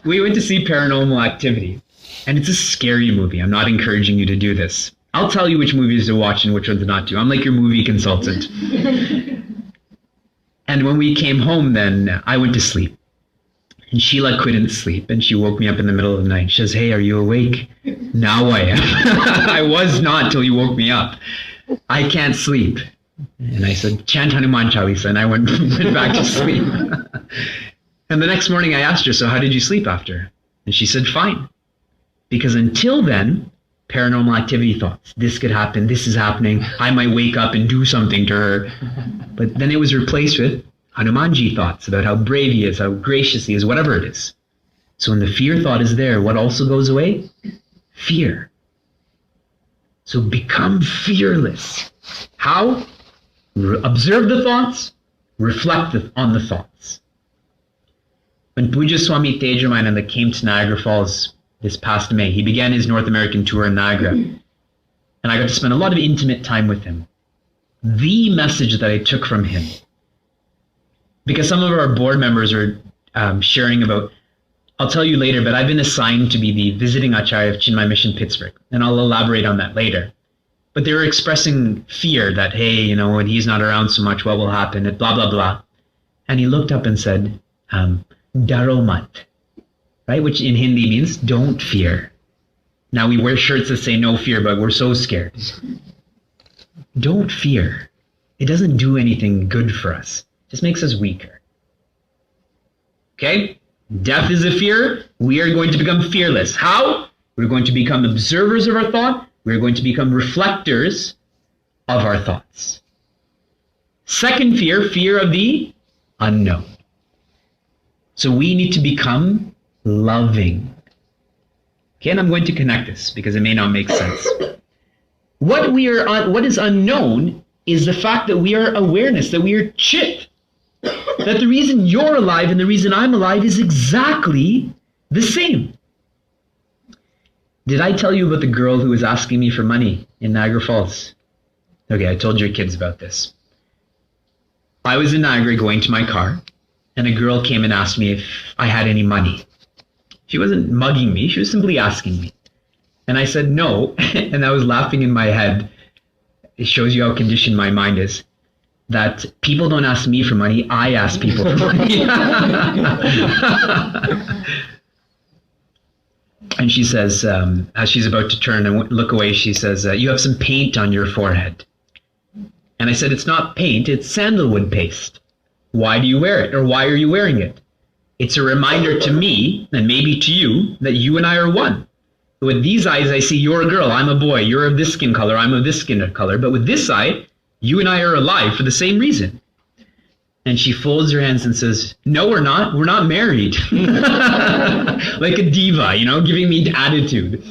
We went to see Paranormal Activity, and it's a scary movie. I'm not encouraging you to do this. I'll tell you which movies to watch and which ones not to. I'm like your movie consultant. And when we came home, then I went to sleep. And Sheila couldn't sleep, and she woke me up in the middle of the night. She says, "Hey, are you awake?" "Now I am." "I was not till you woke me up. I can't sleep." And I said, "Chant Hanuman Chalisa," and I went back to sleep. And the next morning I asked her, "So how did you sleep after?" And she said, "Fine." Because until then, paranormal activity thoughts. This could happen. This is happening. I might wake up and do something to her. But then it was replaced with Hanumanji thoughts about how brave he is, how gracious he is, whatever it is. So when the fear thought is there, what also goes away? Fear. So become fearless. How? Observe the thoughts, reflect on the thoughts. When Puja Swami Tejamananda came to Niagara Falls this past May, he began his North American tour in Niagara, and I got to spend a lot of intimate time with him. The message that I took from him, because some of our board members are sharing about, I'll tell you later, but I've been assigned to be the visiting Acharya of Chinmay Mission Pittsburgh, and I'll elaborate on that later. But they were expressing fear that, hey, you know, when he's not around so much, what will happen, and blah, blah, blah. And he looked up and said, Daro mat, right? Which in Hindi means don't fear. Now we wear shirts that say no fear, but we're so scared. Don't fear. It doesn't do anything good for us. It just makes us weaker. Okay? Death is a fear. We are going to become fearless. How? We're going to become observers of our thought. We're going to become reflectors of our thoughts. Second fear, fear of the unknown. So we need to become loving. Okay, and I'm going to connect this because it may not make sense. What is unknown is the fact that we are awareness, that we are chit. That the reason you're alive and the reason I'm alive is exactly the same. Did I tell you about the girl who was asking me for money in Niagara Falls? Okay, I told your kids about this. I was in Niagara going to my car, and a girl came and asked me if I had any money. She wasn't mugging me, she was simply asking me. And I said no, and I was laughing in my head. It shows you how conditioned my mind is. That people don't ask me for money, I ask people for money. And she says, as she's about to turn and look away, she says, you have some paint on your forehead. And I said, it's not paint, it's sandalwood paste. Why do you wear it? Or why are you wearing it? It's a reminder to me, and maybe to you, that you and I are one. With these eyes, I see you're a girl, I'm a boy, you're of this skin color, I'm of this skin color. But with this eye, you and I are alive for the same reason. And she folds her hands and says, no, we're not married. Like a diva, you know, giving me attitude.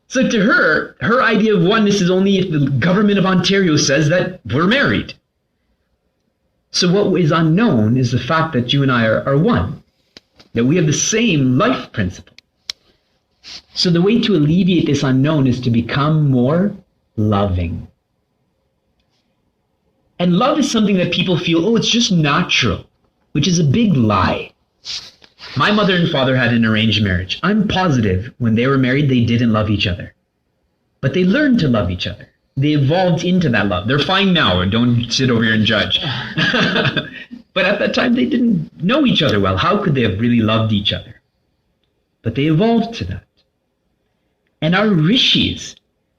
So to her, her idea of oneness is only if the government of Ontario says that we're married. So what is unknown is the fact that you and I are one, that we have the same life principle. So the way to alleviate this unknown is to become more loving. And love is something that people feel, oh, it's just natural, which is a big lie. My mother and father had an arranged marriage. I'm positive when they were married, they didn't love each other. But they learned to love each other. They evolved into that love. They're fine now. Don't sit over here and judge. But at that time, they didn't know each other well. How could they have really loved each other? But they evolved to that. And our rishis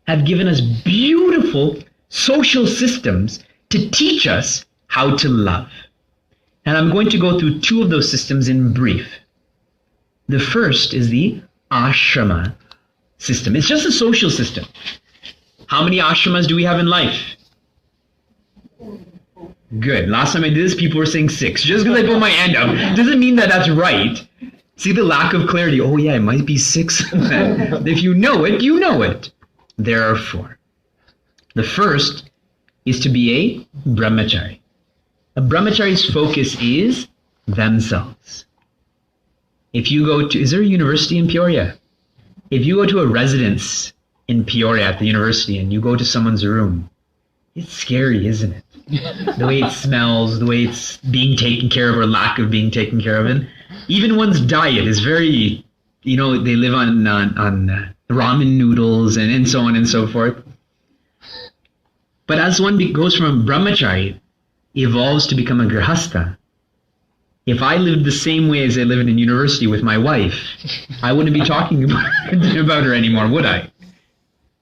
have given us beautiful social systems to teach us how to love. And I'm going to go through two of those systems in brief. The first is the ashrama system. It's just a social system. How many ashramas do we have in life? Good. Last time I did this, people were saying 6. Just because I put my hand up doesn't mean that that's right. See the lack of clarity. Oh yeah, it might be 6. If you know it, you know it. There are 4. The first is to be a brahmachari. A brahmachari's focus is themselves. If you go to, is there a university in Peoria? If you go to a residence in Peoria at the university and you go to someone's room, it's scary, isn't it? The way it smells, the way it's being taken care of or lack of being taken care of. And even one's diet is very, they live on ramen noodles and so on and so forth. But as one goes from brahmachari, evolves to become a grihastha, if I lived the same way as I live in university with my wife, I wouldn't be talking about her anymore, would I?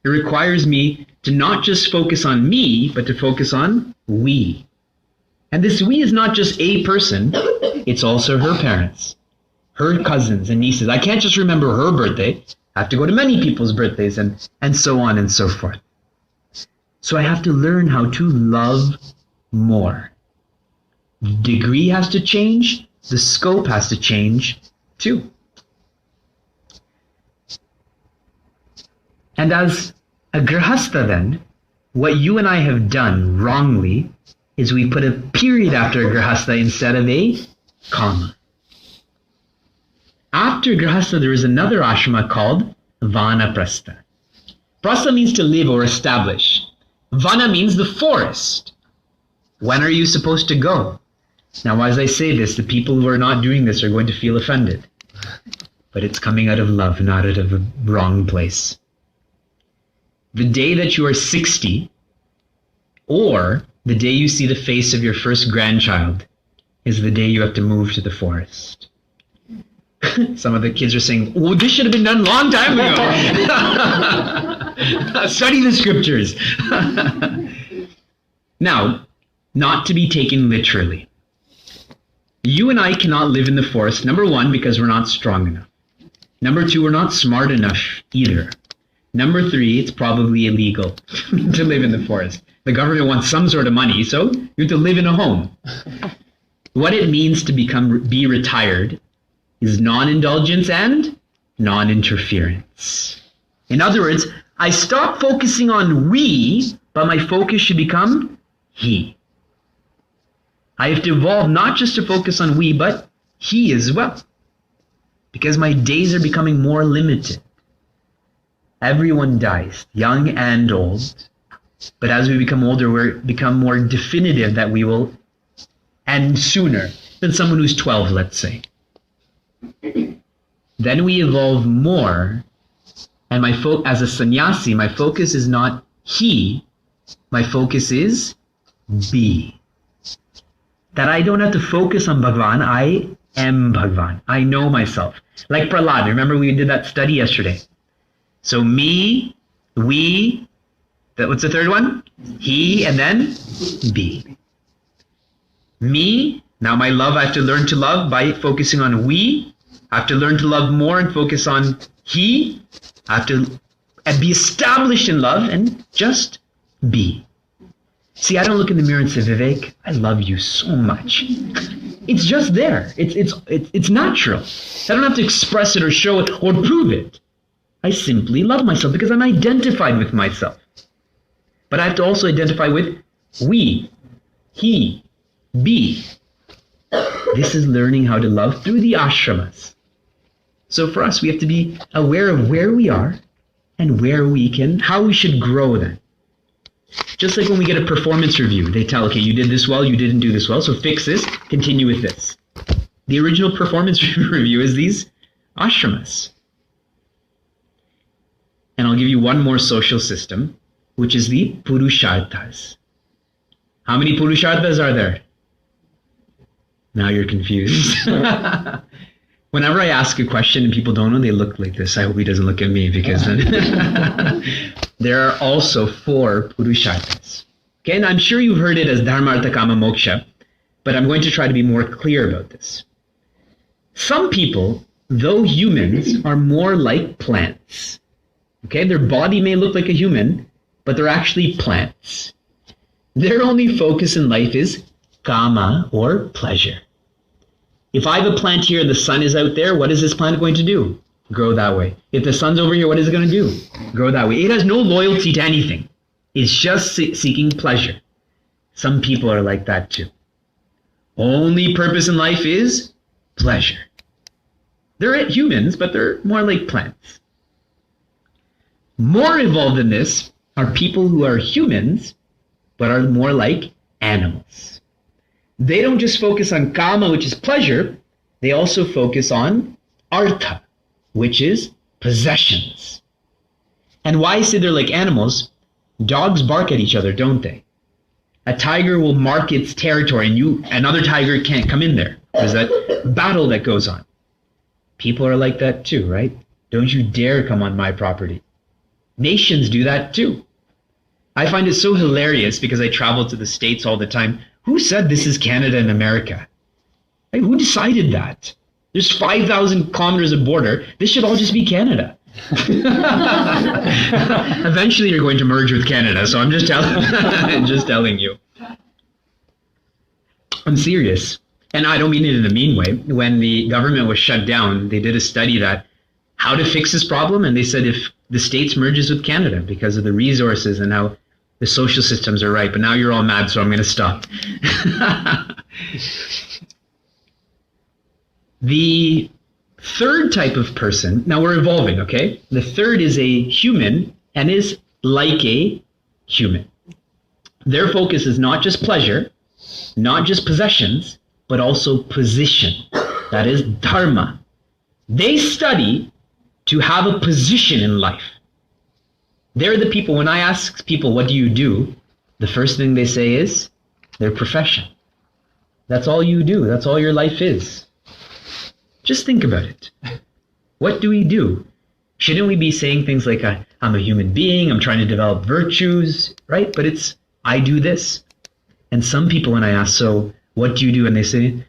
It requires me to not just focus on me, but to focus on we. And this we is not just a person, it's also her parents, her cousins and nieces. I can't just remember her birthday. I have to go to many people's birthdays and so on and so forth. So I have to learn how to love more. The degree has to change, the scope has to change too. And as a grihastha then, what you and I have done wrongly is we put a period after a grihastha instead of a comma. After grihastha, there is another ashrama called vanaprastha. Prastha means to live or establish. Vana means the forest. When are you supposed to go? Now, as I say this, the people who are not doing this are going to feel offended. But it's coming out of love, not out of a wrong place. The day that you are 60, or the day you see the face of your first grandchild, is the day you have to move to the forest. Some of the kids are saying, oh, this should have been done a long time ago. Study the scriptures. Now, not to be taken literally. You and I cannot live in the forest, number one, because we're not strong enough. Number two, we're not smart enough either. Number three, it's probably illegal to live in the forest. The government wants some sort of money, so you have to live in a home. What it means to be retired is non-indulgence and non-interference. In other words, I stop focusing on we, but my focus should become he. I have to evolve not just to focus on we, but he as well. Because my days are becoming more limited. Everyone dies, young and old. But as we become older, we become more definitive that we will end sooner than someone who's 12, let's say. Then we evolve more. And as a sannyasi, my focus is not he. My focus is be. That I don't have to focus on Bhagavan, I am Bhagavan. I know myself. Like Prahlad, remember we did that study yesterday. So me, we, what's the third one? He, and then be. Me, now my love, I have to learn to love by focusing on we. I have to learn to love more and focus on he. I have to be established in love and just be. See, I don't look in the mirror and say, Vivek, I love you so much. It's just there. It's natural. I don't have to express it or show it or prove it. I simply love myself because I'm identified with myself. But I have to also identify with we, he, be. This is learning how to love through the ashramas. So for us, we have to be aware of where we are and how we should grow then. Just like when we get a performance review, they tell, okay, you did this well, you didn't do this well, so fix this, continue with this. The original performance review is these ashramas. And I'll give you one more social system, which is the purusharthas. How many purusharthas are there? Now you're confused. Whenever I ask a question and people don't know, they look like this. I hope he doesn't look at me because there are also 4 purusharthas. Okay, and I'm sure you've heard it as dharma, artha, kama, moksha, but I'm going to try to be more clear about this. Some people, though humans, are more like plants. Okay, their body may look like a human, but they're actually plants. Their only focus in life is kama, or pleasure. If I have a plant here and the sun is out there, what is this plant going to do? Grow that way. If the sun's over here, what is it going to do? Grow that way. It has no loyalty to anything. It's just seeking pleasure. Some people are like that too. Only purpose in life is pleasure. They're humans, but they're more like plants. More evolved than this are people who are humans, but are more like animals. They don't just focus on kama, which is pleasure, they also focus on artha, which is possessions. And why I say they're like animals? Dogs bark at each other, don't they? A tiger will mark its territory and another tiger can't come in there. There's that battle that goes on. People are like that too, right? Don't you dare come on my property. Nations do that too. I find it so hilarious because I travel to the States all the time. Who said this is Canada and America? Like, who decided that? There's 5,000 kilometers of border. This should all just be Canada. Eventually you're going to merge with Canada, so I'm just telling you. I'm serious. And I don't mean it in a mean way. When the government was shut down, they did a study that how to fix this problem, and they said if the States merges with Canada because of the resources and how the social systems are right. But now you're all mad, so I'm going to stop. The third type of person, now we're evolving, okay? The third is a human and is like a human. Their focus is not just pleasure, not just possessions, but also position. That is dharma. They study to have a position in life. They're the people, when I ask people, what do you do? The first thing they say is their profession. That's all you do. That's all your life is. Just think about it. What do we do? Shouldn't we be saying things like, I'm a human being, I'm trying to develop virtues, right? But it's, I do this. And some people, when I ask, so what do you do? And they say,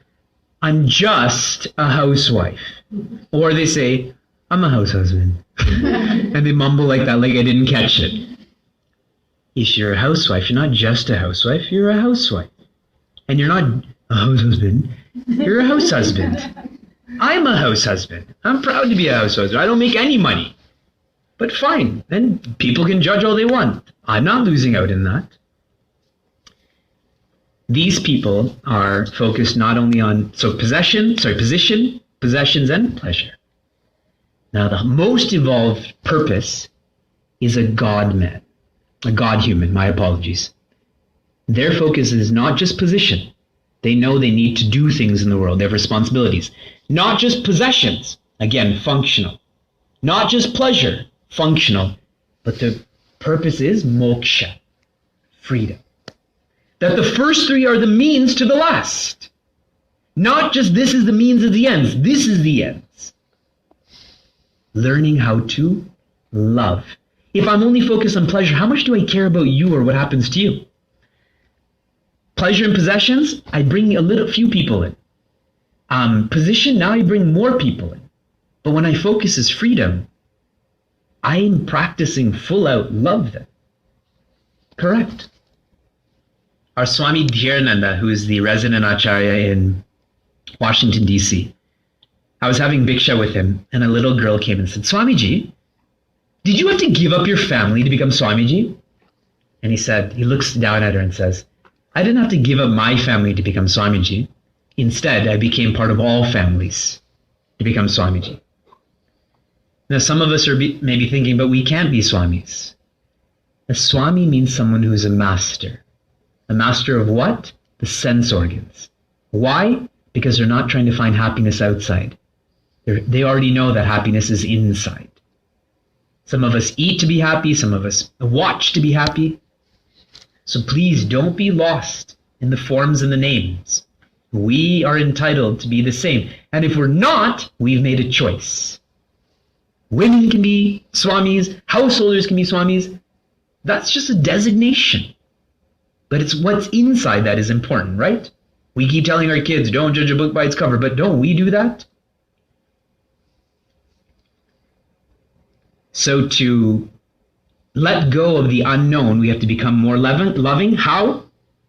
I'm just a housewife. Or they say, I'm a house husband. And they mumble like that, like I didn't catch it. If you're a housewife, you're not just a housewife, you're a housewife. And you're not a house husband, you're a house husband. I'm a house husband. I'm proud to be a house husband. I don't make any money. But fine, then people can judge all they want. I'm not losing out in that. These people are focused not only on position, possessions, and pleasure. Now, the most evolved purpose is a God man, a God human, my apologies. Their focus is not just position. They know they need to do things in the world. They have responsibilities. Not just possessions, again, functional. Not just pleasure, functional. But the purpose is moksha, freedom. That the first three are the means to the last. Not just this is the means of the ends. This is the ends. Learning how to love. If I'm only focused on pleasure, how much do I care about you or what happens to you? Pleasure and possessions, I bring a few people in. Position, now I bring more people in. But when I focus is freedom, I'm practicing full out love then. Correct. Our Swami Dhyananda, who is the resident Acharya in Washington, D.C., I was having Bhiksha with him, and a little girl came and said, Swamiji, did you have to give up your family to become Swamiji? And he looks down at her and says, I didn't have to give up my family to become Swamiji. Instead, I became part of all families to become Swamiji. Now, some of us are maybe thinking, but we can't be Swamis. A Swami means someone who is a master. A master of what? The sense organs. Why? Because they're not trying to find happiness outside. They already know that happiness is inside. Some of us eat to be happy. Some of us watch to be happy. So please don't be lost in the forms and the names. We are entitled to be the same. And if we're not, we've made a choice. Women can be swamis, householders can be swamis. That's just a designation. But it's what's inside that is important, right? We keep telling our kids, don't judge a book by its cover, but don't we do that? So to let go of the unknown, we have to become more loving. How?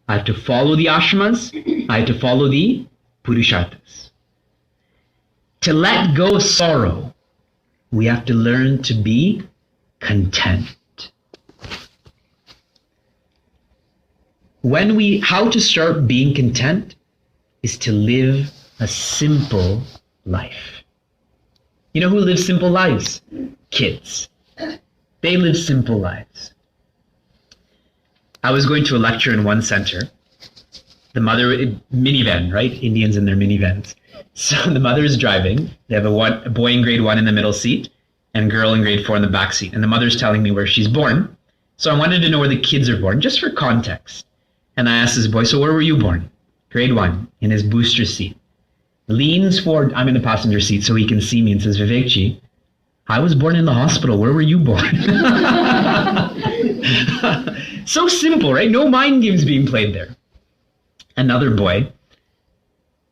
I have to follow the ashramas. I have to follow the purusharthas. To let go of sorrow, we have to learn to be content. How to start being content is to live a simple life. You know who lives simple lives? Kids. They live simple lives. I was going to a lecture in one center. The mother, minivan, right? Indians in their minivans. So the mother is driving. They have a boy in grade 1 in the middle seat and a girl in grade 4 in the back seat. And the mother's telling me where she's born. So I wanted to know where the kids are born, just for context. And I asked this boy, so where were you born? Grade 1, in his booster seat. Leans forward, I'm in the passenger seat, so he can see me and says, Vivekji, I was born in the hospital. Where were you born? So simple, right? No mind games being played there. Another boy,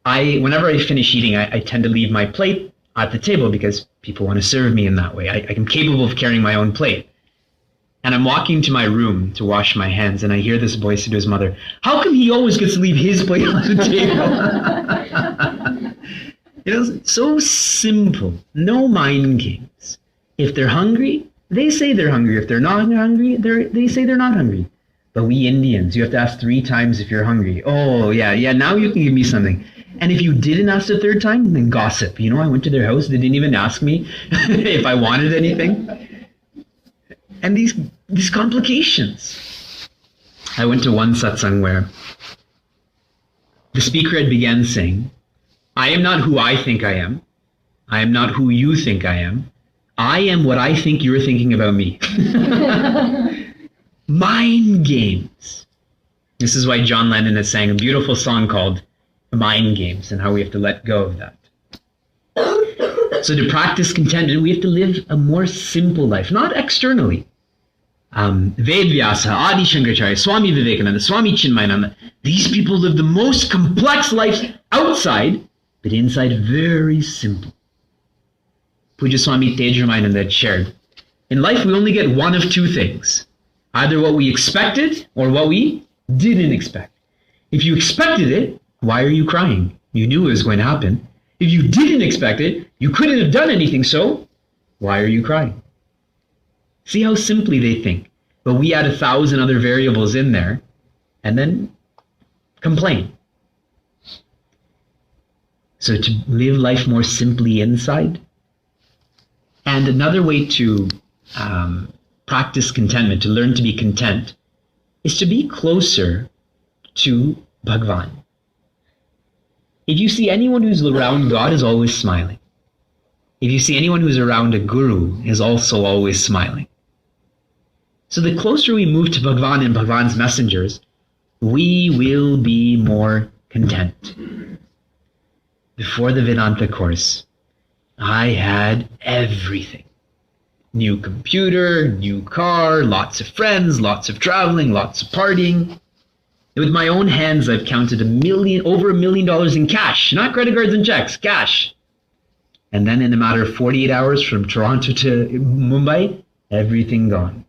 whenever I finish eating, I tend to leave my plate at the table because people want to serve me in that way. I'm capable of carrying my own plate. And I'm walking to my room to wash my hands, and I hear this boy say to his mother, how come he always gets to leave his plate on the table? So simple. No mind games. If they're hungry, they say they're hungry. If they're not hungry, they say they're not hungry. But we Indians, you have to ask 3 times if you're hungry. Oh, yeah, now you can give me something. And if you didn't ask the 3rd time, then gossip. I went to their house, they didn't even ask me if I wanted anything. And these complications. I went to one satsang where the speaker had began saying, I am not who I think I am. I am not who you think I am. I am what I think you're thinking about me. Mind games. This is why John Lennon has sang a beautiful song called Mind Games and how we have to let go of that. So to practice contentment, we have to live a more simple life, not externally. Vedvyasa, Adi Shankaracharya, Swami Vivekananda, Swami Chinmayananda, these people live the most complex lives outside, but inside very simple. Puja Swami Tejramananda had shared, in life we only get one of 2 things. Either what we expected or what we didn't expect. If you expected it, why are you crying? You knew it was going to happen. If you didn't expect it, you couldn't have done anything, so why are you crying? See how simply they think. But we add 1,000 other variables in there and then complain. So to live life more simply inside. And another way to practice contentment, to learn to be content, is to be closer to Bhagwan. If you see anyone who's around God is always smiling. If you see anyone who's around a guru is also always smiling. So the closer we move to Bhagwan and Bhagwan's messengers, we will be more content. Before the Vedanta course, I had everything. New computer, new car, lots of friends, lots of traveling, lots of partying. With my own hands, I've counted over $1 million in cash, not credit cards and checks, cash. And then in a matter of 48 hours from Toronto to Mumbai, everything gone.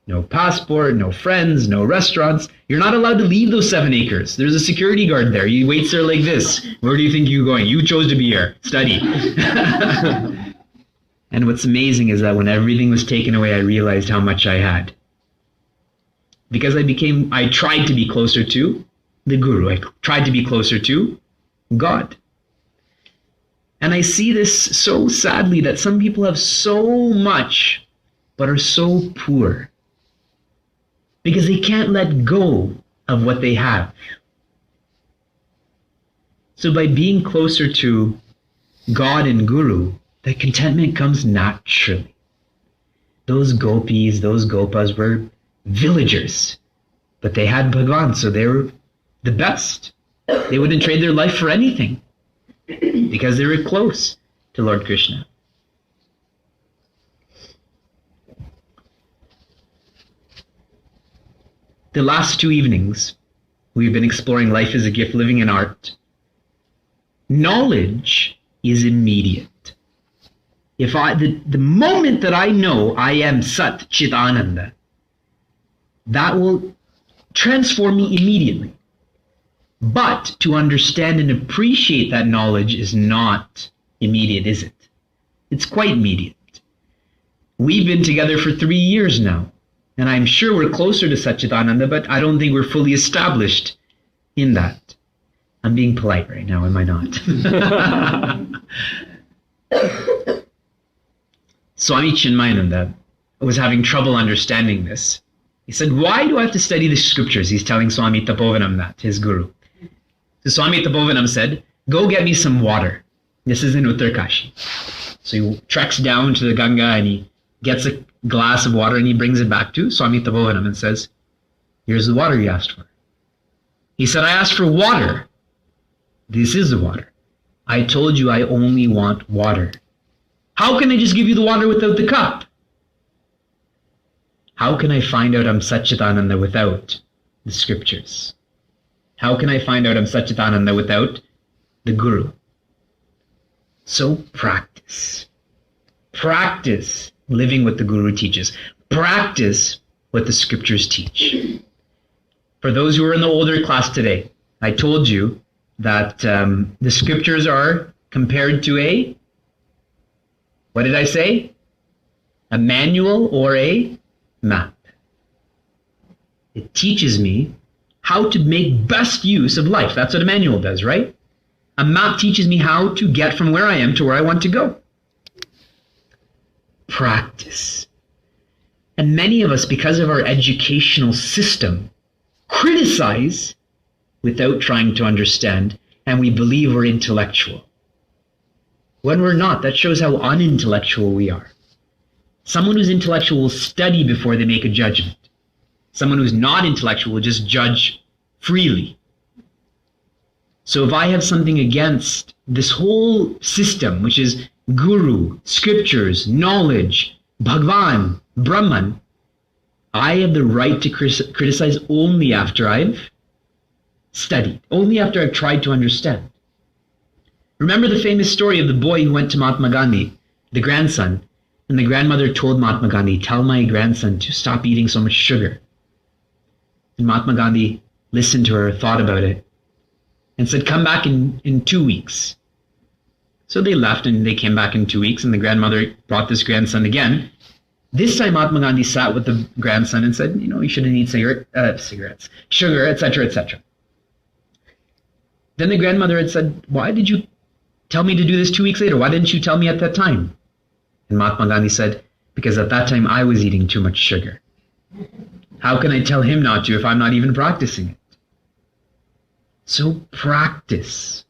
No passport, no friends, no restaurants. You're not allowed to leave those 7 acres. There's a security guard there. He waits there like this. Where do you think you're going? You chose to be here. Study. And what's amazing is that when everything was taken away, I realized how much I had. Because I tried to be closer to the Guru. I tried to be closer to God. And I see this so sadly that some people have so much, but are so poor. Because they can't let go of what they have. So by being closer to God and Guru, the contentment comes naturally. Those gopis, those gopas were villagers, but they had Bhagwan, so they were the best. They wouldn't trade their life for anything because they were close to Lord Krishna. The last 2 evenings, we've been exploring life as a gift, living in art. Knowledge is immediate. The moment that I know I am Sat Chit Ananda, that will transform me immediately. But to understand and appreciate that knowledge is not immediate, is it? It's quite immediate. We've been together for 3 years now, and I'm sure we're closer to Satchitananda, but I don't think we're fully established in that. I'm being polite right now, am I not? Swami Chinmayananda was having trouble understanding this. He said, why do I have to study the scriptures? He's telling Swami Tapovanam that, his guru. So Swami Tapovanam said, go get me some water. This is in Uttarkashi. So he treks down to the Ganga and he gets a glass of water and he brings it back to Swami Tapovanam and says, here's the water you asked for. He said, I asked for water. This is the water. I told you I only want water. How can I just give you the water without the cup? How can I find out I'm Satchitananda without the scriptures? How can I find out I'm Satchitananda without the Guru? So practice. Practice living what the Guru teaches. Practice what the scriptures teach. For those who are in the older class today, I told you that the scriptures are compared to a, what did I say? A manual or a map. It teaches me how to make best use of life. That's what a manual does, right? A map teaches me how to get from where I am to where I want to go. Practice. And many of us, because of our educational system, criticize without trying to understand, and we believe we're intellectual. When we're not, that shows how unintellectual we are. Someone who's intellectual will study before they make a judgment. Someone who's not intellectual will just judge freely. So if I have something against this whole system, which is Guru, scriptures, knowledge, Bhagwan, Brahman, I have the right to criticize only after I've studied, only after I've tried to understand. Remember the famous story of the boy who went to Mahatma Gandhi, the grandson, and the grandmother told Mahatma Gandhi, tell my grandson to stop eating so much sugar. And Mahatma Gandhi listened to her, thought about it, and said, come back in 2 weeks. So they left and they came back in 2 weeks, and the grandmother brought this grandson again. This time Mahatma Gandhi sat with the grandson and said, you shouldn't eat cigarettes, sugar, etc., etc. Then the grandmother had said, why did you tell me to do this 2 weeks later? Why didn't you tell me at that time? And Mahatma Gandhi said, because at that time I was eating too much sugar. How can I tell him not to if I'm not even practicing it? So practice.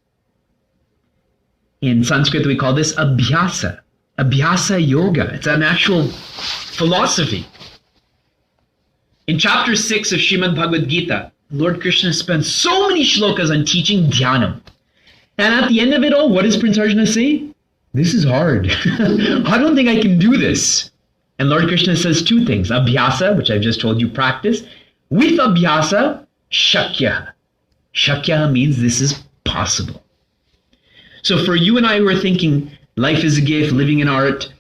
In Sanskrit we call this abhyasa. Abhyasa yoga. It's an actual philosophy. In chapter 6 of Srimad Bhagavad Gita, Lord Krishna spends so many shlokas on teaching dhyanam. And at the end of it all, what does Prince Arjuna say? This is hard. I don't think I can do this. And Lord Krishna says two things. Abhyasa, which I've just told you, practice. With abhyasa, shakya. Shakya means this is possible. So for you and I who are thinking life is a gift, living in art,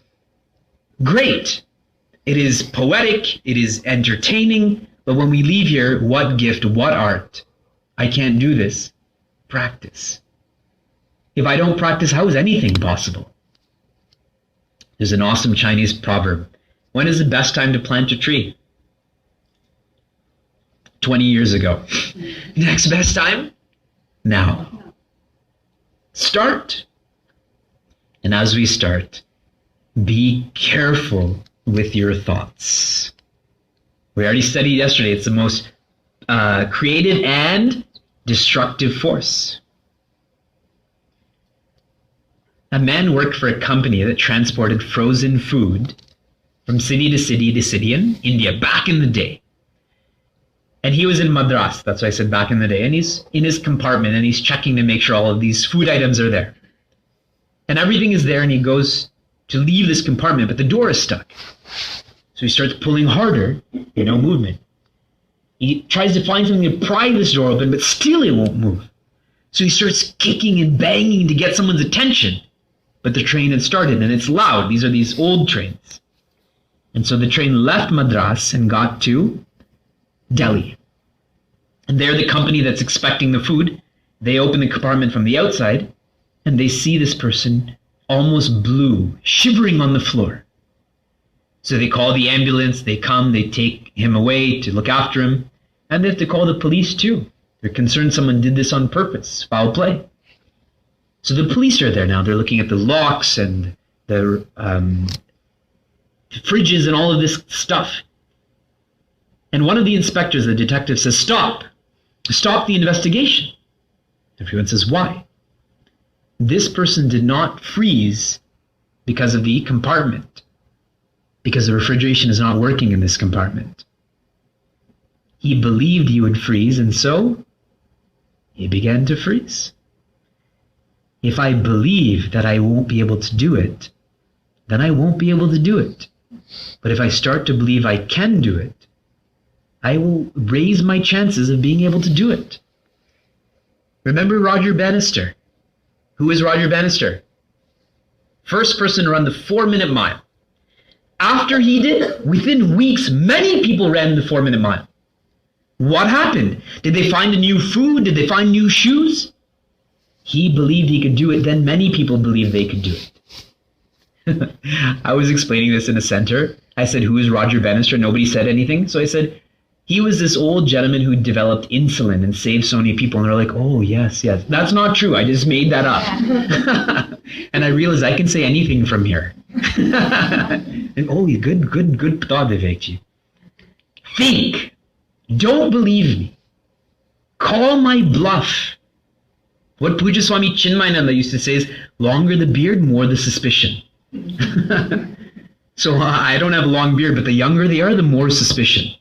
great. It is poetic, it is entertaining, but when we leave here, what gift, what art? I can't do this. Practice. If I don't practice, how is anything possible? There's an awesome Chinese proverb. When is the best time to plant a tree? 20 years ago. Next best time? Now. Start. And as we start, be careful with your thoughts. We already studied yesterday, it's the most creative and destructive force. A man worked for a company that transported frozen food from city to city in India back in the day. And he was in Madras, that's why I said back in the day, and he's in his compartment and he's checking to make sure all of these food items are there. And everything is there and he goes to leave this compartment, but the door is stuck. So he starts pulling harder, no movement. He tries to find something to pry this door open, but still it won't move. So he starts kicking and banging to get someone's attention. But the train had started and it's loud. These are these old trains. And so the train left Madras and got to Delhi. And there the company that's expecting the food, they open the compartment from the outside and they see this person almost blue, shivering on the floor. So they call the ambulance, they come, they take him away to look after him, and they have to call the police too. They're concerned someone did this on purpose, foul play. So the police are there now. They're looking at the locks and the fridges and all of this stuff. And one of the inspectors, the detective, says, stop the investigation. Everyone says, why? This person did not freeze because of the compartment, because the refrigeration is not working in this compartment. He believed he would freeze, and so he began to freeze. If I believe that I won't be able to do it, then I won't be able to do it. But if I start to believe I can do it, I will raise my chances of being able to do it. Remember Roger Bannister? Who is Roger Bannister? First person to run the 4-minute mile. After he did, within weeks, many people ran the 4-minute mile. What happened? Did they find a new food? Did they find new shoes? He believed he could do it, then many people believed they could do it. I was explaining this in a center. I said, who is Roger Bannister? Nobody said anything. So I said, he was this old gentleman who developed insulin and saved so many people. And they're like, oh, yes. That's not true. I just made that up. And I realized I can say anything from here. And oh, good thought, Vivekji. Think. Don't believe me. Call my bluff. What Puja Swami Chinmayananda used to say is, longer the beard, more the suspicion. So I don't have a long beard, but the younger they are, the more suspicion.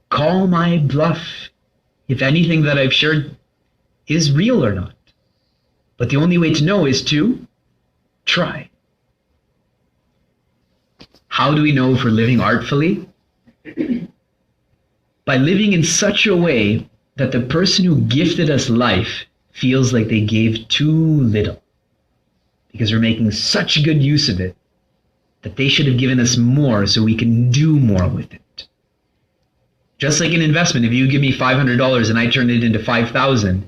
Call my bluff if anything that I've shared is real or not. But the only way to know is to try. How do we know if we're living artfully? By living in such a way that the person who gifted us life feels like they gave too little, because we're making such good use of it that they should have given us more so we can do more with it. Just like an investment, if you give me $500 and I turn it into $5,000,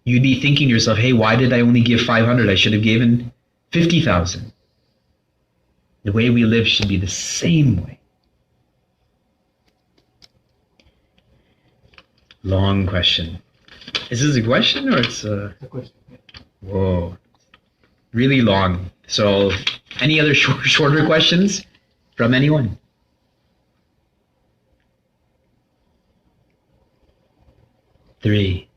you'd be thinking to yourself, hey, why did I only give $500? I should have given $50,000. The way we live should be the same way. Long question. Is this a question or it's a question? Whoa. Really long. So any other shorter questions from anyone? Three,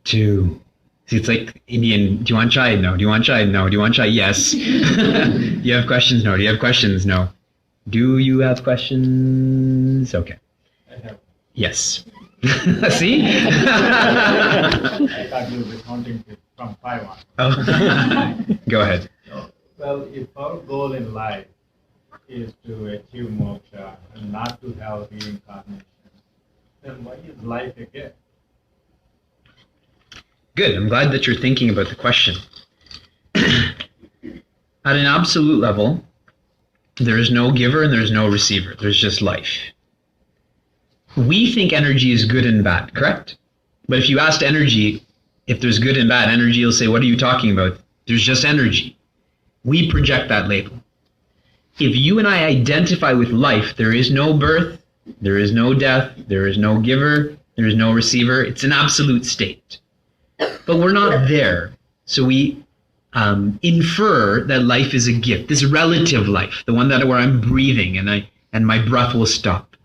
two. See, it's like Indian. Do you want chai? No. Do you want chai? No. Do you want chai? Yes. Do you have questions? No. Do you have questions? No. Do you have questions? Okay. I have. Yes. See? I thought you were counting from 5 on. Oh. Go ahead. Well, if our goal in life is to achieve moksha and not to have reincarnation, then why is life again? Good. I'm glad that you're thinking about the question. At an absolute level, there is no giver and there's no receiver. There's just life. We think energy is good and bad, correct? But if you asked energy if there's good and bad, energy will say, what are you talking about? There's just energy. We project that label. If you and I identify with life, there is no birth, there is no death, there is no giver, there is no receiver. It's an absolute state. But we're not there. So we infer that life is a gift, this relative life, the one that where I'm breathing and my breath will stop.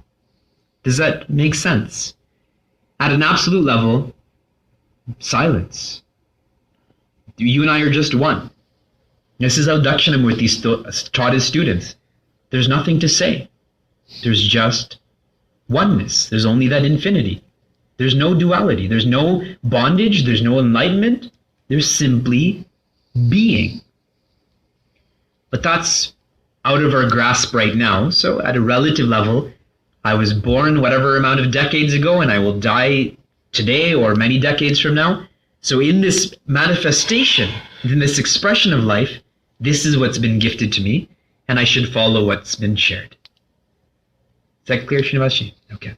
Does that make sense? At an absolute level, silence. You and I are just one. This is how Dakshinamurti taught his students. There's nothing to say. There's just oneness. There's only that infinity. There's no duality. There's no bondage. There's no enlightenment. There's simply being. But that's out of our grasp right now. So at a relative level, I was born whatever amount of decades ago and I will die today or many decades from now. So in this manifestation, in this expression of life, this is what's been gifted to me, and I should follow what's been shared. Is that clear, Srinivasji? Okay.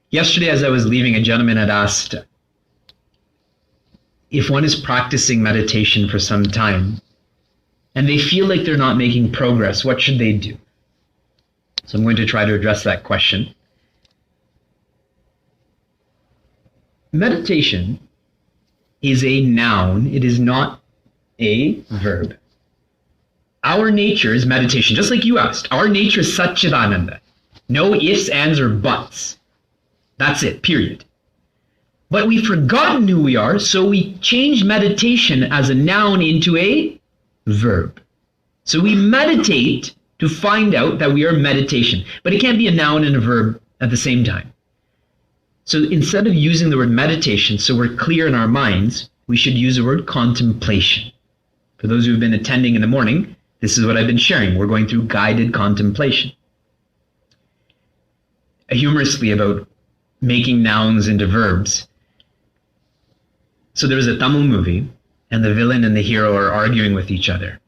Yesterday, as I was leaving, a gentleman had asked if one is practicing meditation for some time and they feel like they're not making progress, what should they do? So I'm going to try to address that question. Meditation is a noun. It is not a verb. Our nature is meditation, just like you asked. Our nature is Satchidananda. No ifs, ands, or buts. That's it, period. But we've forgotten who we are, so we changed meditation as a noun into a verb. So we meditate to find out that we are meditation. But it can't be a noun and a verb at the same time. So instead of using the word meditation, so we're clear in our minds, we should use the word contemplation. For those who have been attending in the morning, this is what I've been sharing. We're going through guided contemplation. Humorously about making nouns into verbs. So there was a Tamil movie, and the villain and the hero are arguing with each other.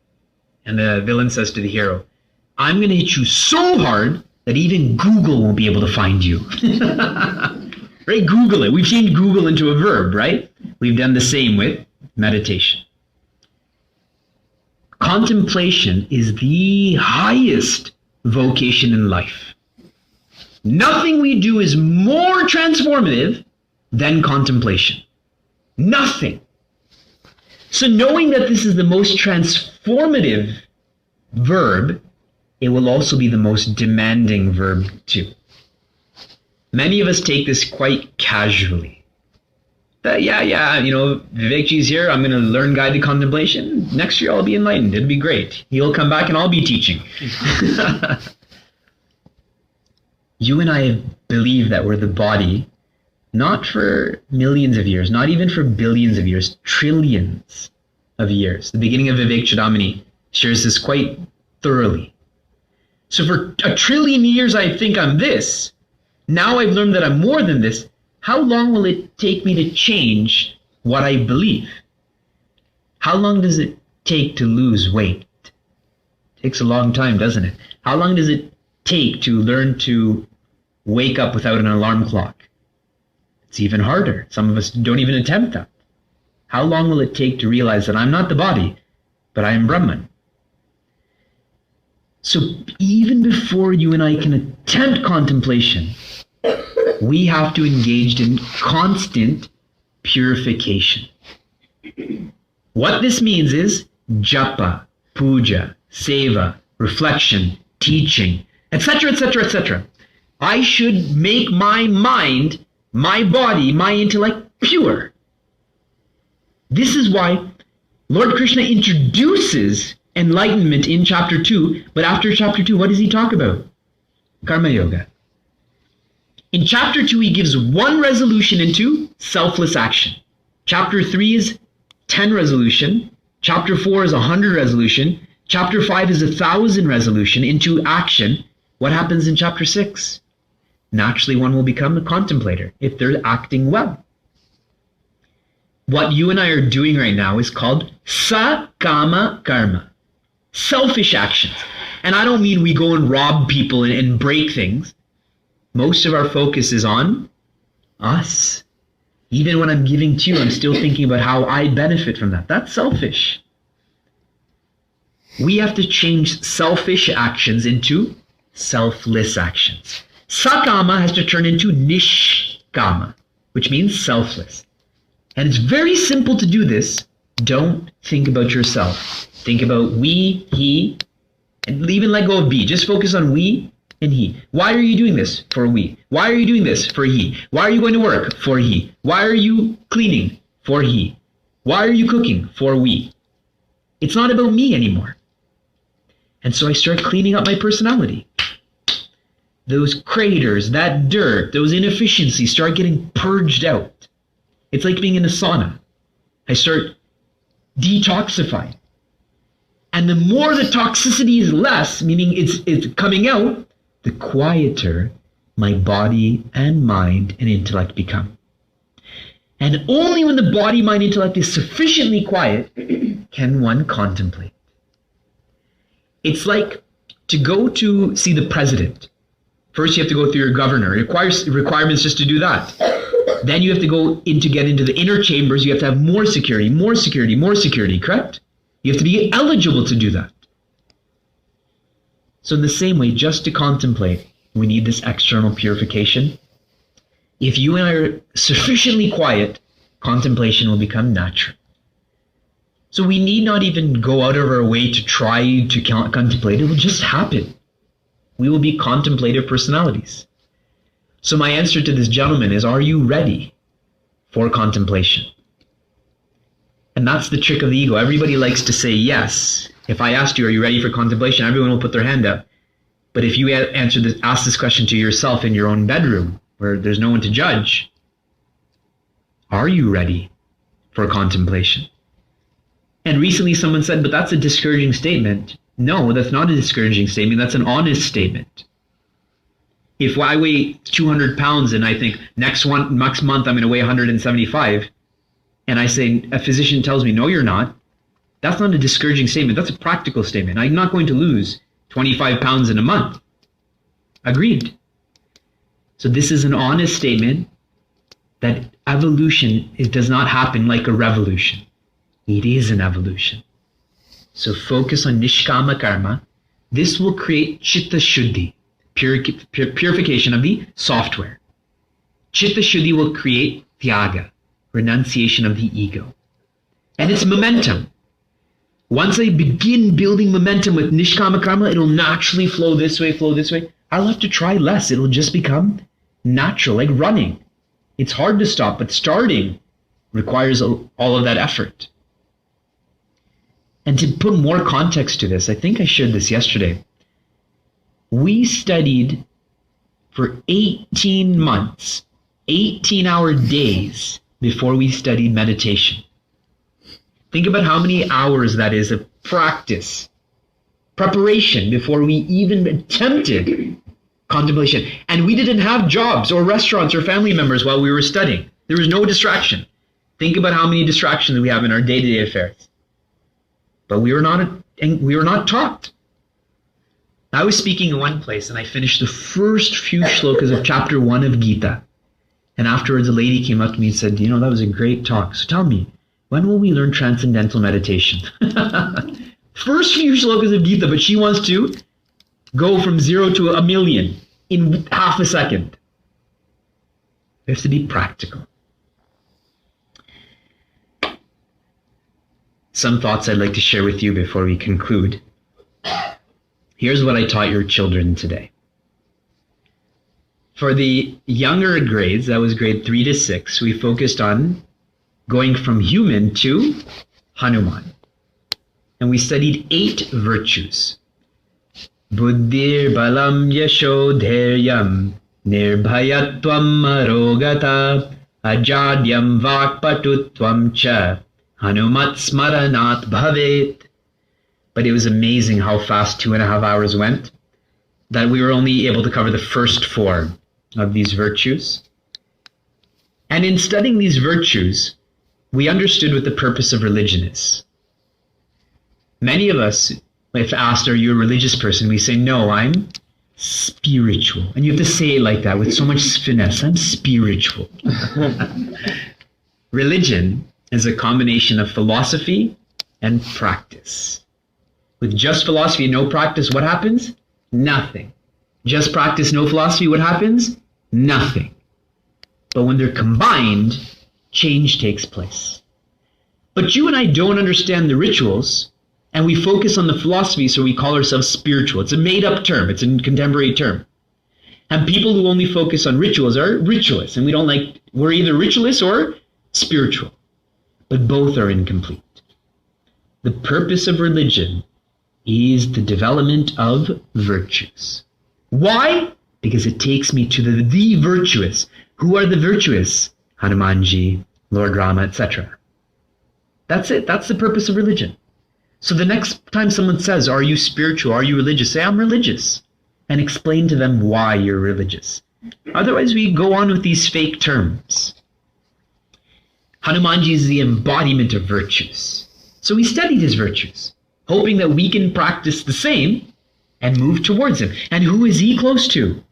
And the villain says to the hero, I'm going to hit you so hard that even Google won't be able to find you. Right? Google it. We've changed Google into a verb, right? We've done the same with meditation. Contemplation is the highest vocation in life. Nothing we do is more transformative than contemplation. Nothing. So knowing that this is the most transformative verb, it will also be the most demanding verb too. Many of us take this quite casually. Vivekji's here, I'm going to learn guided contemplation. Next year I'll be enlightened. It'll be great. He'll come back and I'll be teaching. You and I believe that we're the body, not for millions of years, not even for billions of years, trillions of years. The beginning of Vivek Chudamani shares this quite thoroughly. So for 1 trillion years I think I'm this. Now I've learned that I'm more than this. How long will it take me to change what I believe? How long does it take to lose weight? It takes a long time, doesn't it? How long does it take to learn to wake up without an alarm clock? It's even harder. Some of us don't even attempt that. How long will it take to realize that I'm not the body, but I am Brahman? So even before you and I can attempt contemplation, we have to engage in constant purification. What this means is japa, puja, seva, reflection, teaching, etc., etc., etc. I should make my mind, my body, my intellect pure. This is why Lord Krishna introduces enlightenment in chapter 2, but after chapter 2, what does he talk about? Karma Yoga. In chapter 2, he gives one resolution into selfless action. Chapter 3 is 10 resolution. Chapter 4 is 100 resolution. Chapter 5 is 1,000 resolution into action. What happens in chapter 6? Naturally, one will become a contemplator if they're acting well. What you and I are doing right now is called sakama karma, selfish actions. And I don't mean we go and rob people and break things. Most of our focus is on us. Even when I'm giving to you, I'm still thinking about how I benefit from that. That's selfish. We have to change selfish actions into selfless actions. Sakama has to turn into nishkama, which means selfless. And it's very simple to do this. Don't think about yourself. Think about we, he, and even let go of be. Just focus on we and he. Why are you doing this? For we. Why are you doing this? For he. Why are you going to work? For he. Why are you cleaning? For he. Why are you cooking? For we. It's not about me anymore. And so I start cleaning up my personality. Those craters, that dirt, those inefficiencies start getting purged out. It's like being in a sauna. I start detoxifying. And the more the toxicity is less, meaning it's coming out, the quieter my body and mind and intellect become. And only when the body, mind, intellect is sufficiently quiet can one contemplate. It's like to go to see the president. First you have to go through your governor. It requires requirements just to do that. Then you have to go in to get into the inner chambers. You have to have more security, more security, more security, correct? You have to be eligible to do that. So in the same way, just to contemplate, we need this external purification. If you and I are sufficiently quiet, contemplation will become natural. So we need not even go out of our way to try to contemplate. It will just happen. We will be contemplative personalities. So my answer to this gentleman is, are you ready for contemplation? And that's the trick of the ego. Everybody likes to say yes. If I asked you, are you ready for contemplation? Everyone will put their hand up. But if you ask this question to yourself in your own bedroom, where there's no one to judge, are you ready for contemplation? And recently someone said, but that's a discouraging statement. No, that's not a discouraging statement. That's an honest statement. If I weigh 200 pounds and I think next month I'm going to weigh 175, and I say, a physician tells me, no, you're not, that's not a discouraging statement. That's a practical statement. I'm not going to lose 25 pounds in a month. Agreed. So this is an honest statement that evolution does not happen like a revolution. It is an evolution. So focus on nishkama karma. This will create chitta shuddhi, purification of the software. Chitta shuddhi will create tyaga, renunciation of the ego. And it's momentum. Once I begin building momentum with nishkama karma, it'll naturally flow this way, flow this way. I'll have to try less. It'll just become natural, like running. It's hard to stop, but starting requires all of that effort. And to put more context to this, I think I shared this yesterday. We studied for 18 months, 18-hour days before we studied meditation. Think about how many hours that is of practice, preparation before we even attempted contemplation. And we didn't have jobs or restaurants or family members while we were studying. There was no distraction. Think about how many distractions we have in our day-to-day affairs. But we were not taught. I was speaking in one place and I finished the first few shlokas of chapter 1 of Gita. And afterwards a lady came up to me and said, that was a great talk. So tell me, when will we learn transcendental meditation? First few shlokas of Gita, but she wants to go from 0 to 1,000,000 in half a second. We have to be practical. Some thoughts I'd like to share with you before we conclude. Here's what I taught your children today. For the younger grades, that was grade 3 to 6, we focused on going from human to Hanuman. And we studied 8 virtues. Buddhir balam yasho dhairyam nirbhayatvam arogata ajadyam vakpatutvam cha Hanumat smaranat bhavet. But it was amazing how fast 2.5 hours went, that we were only able to cover the first 4 of these virtues. And in studying these virtues, we understood what the purpose of religion is. Many of us, if asked, are you a religious person? We say, no, I'm spiritual. And you have to say it like that with so much finesse. I'm spiritual. Religion is a combination of philosophy and practice. With just philosophy and no practice, what happens? Nothing. Just practice, no philosophy, what happens? Nothing. But when they're combined, change takes place. But you and I don't understand the rituals, and we focus on the philosophy, so we call ourselves spiritual. It's a made-up term. It's a contemporary term. And people who only focus on rituals are ritualists, and we're either ritualists or spiritual. But both are incomplete. The purpose of religion is the development of virtues. Why? Because it takes me to the virtuous. Who are the virtuous? Hanumanji, Lord Rama, etc. That's it. That's the purpose of religion. So the next time someone says, are you spiritual? Are you religious? Say, I'm religious. And explain to them why you're religious. Otherwise, we go on with these fake terms. Hanumanji is the embodiment of virtues. So we studied his virtues, hoping that we can practice the same and move towards him. And who is he close to?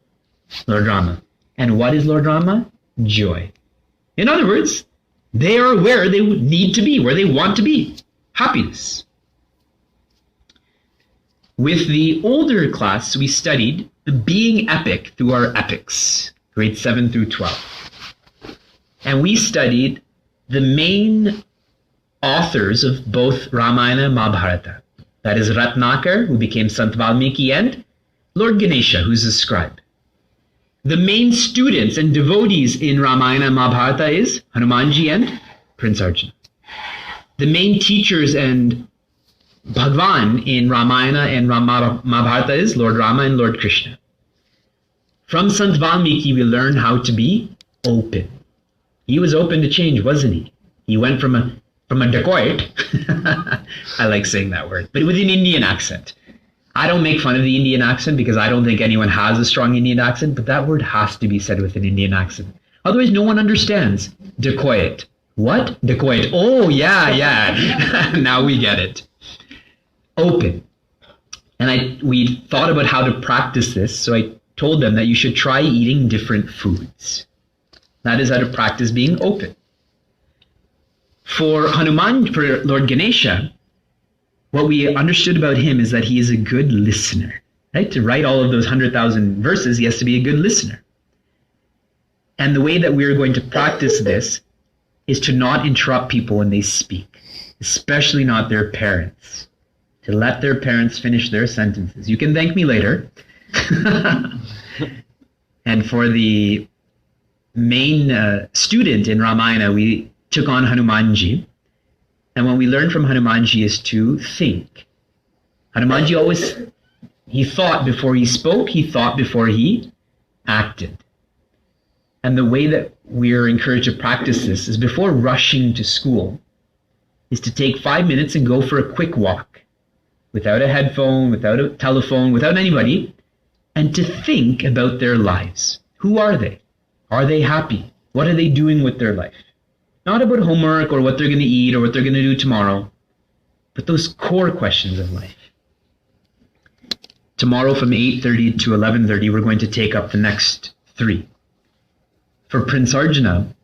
Lord Rama. And what is Lord Rama? Joy. In other words, they are where they need to be, where they want to be. Happiness. With the older class, we studied the being epic through our epics, grades 7 through 12. And we studied the main authors of both Ramayana and Mahabharata. That is Ratnakar, who became Sant Valmiki, and Lord Ganesha, who's a scribe. The main students and devotees in Ramayana and Mahabharata is Hanumanji and Prince Arjuna. The main teachers and Bhagwan in Ramayana and Mahabharata is Lord Rama and Lord Krishna. From Sant Valmiki, we learn how to be open. He was open to change, wasn't he? He went from a dacoit, I like saying that word, but with an Indian accent. I don't make fun of the Indian accent because I don't think anyone has a strong Indian accent, but that word has to be said with an Indian accent. Otherwise, no one understands. Dacoit. What? Dacoit. Oh, yeah. Now we get it. Open. And we thought about how to practice this, so I told them that you should try eating different foods. That is how to practice being open. For Hanuman, for Lord Ganesha, what we understood about him is that he is a good listener. Right? To write all of those 100,000 verses, he has to be a good listener. And the way that we're going to practice this is to not interrupt people when they speak, especially not their parents. To let their parents finish their sentences. You can thank me later. And for the main student in Ramayana, we took on Hanumanji. And what we learned from Hanumanji is to think. Hanumanji he thought before he spoke, he thought before he acted. And the way that we're encouraged to practice this is before rushing to school, is to take 5 minutes and go for a quick walk, without a headphone, without a telephone, without anybody, and to think about their lives. Who are they? Are they happy? What are they doing with their life? Not about homework or what they're going to eat or what they're going to do tomorrow, but those core questions of life. Tomorrow from 8:30 to 11:30, we're going to take up the next 3. For Prince Arjuna,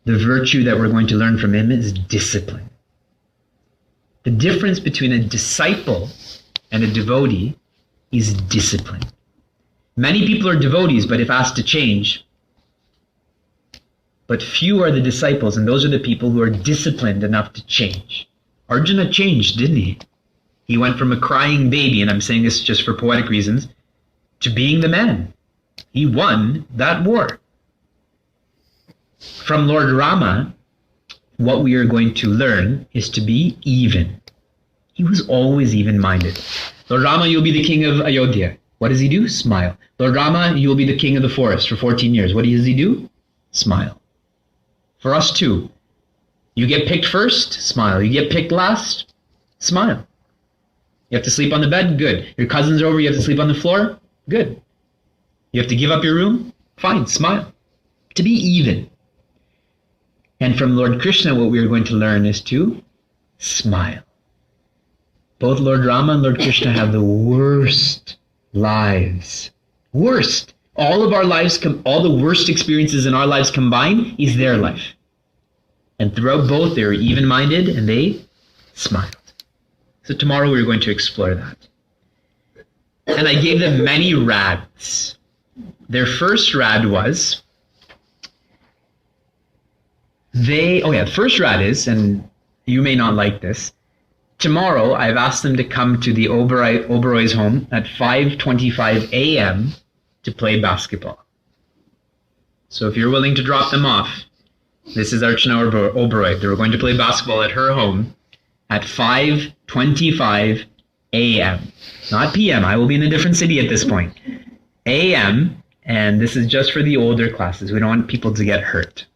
the virtue that we're going to learn from him is discipline. The difference between a disciple and a devotee is discipline. Many people are devotees, but if asked to change, but few are the disciples, and those are the people who are disciplined enough to change. Arjuna changed, didn't he? He went from a crying baby, and I'm saying this just for poetic reasons, to being the man. He won that war. From Lord Rama, what we are going to learn is to be even. He was always even-minded. Lord Rama, you'll be the king of Ayodhya. What does he do? Smile. Lord Rama, you will be the king of the forest for 14 years. What does he do? Smile. For us too. You get picked first? Smile. You get picked last? Smile. You have to sleep on the bed? Good. Your cousins are over, you have to sleep on the floor? Good. You have to give up your room? Fine. Smile. To be even. And from Lord Krishna, what we are going to learn is to smile. Both Lord Rama and Lord Krishna have the worst lives. Worst. All of our lives, all the worst experiences in our lives combined is their life. And throughout both, they were even-minded and they smiled. So tomorrow we're going to explore that. And I gave them many rads. Their first rad was, the first rad is, and you may not like this, tomorrow I've asked them to come to the Oberoy's home at 5:25 a.m. to play basketball. So if you're willing to drop them off, this is Archana Oberoi. They were going to play basketball at her home at 5:25 a.m. Not p.m. I will be in a different city at this point. a.m. And this is just for the older classes. We don't want people to get hurt.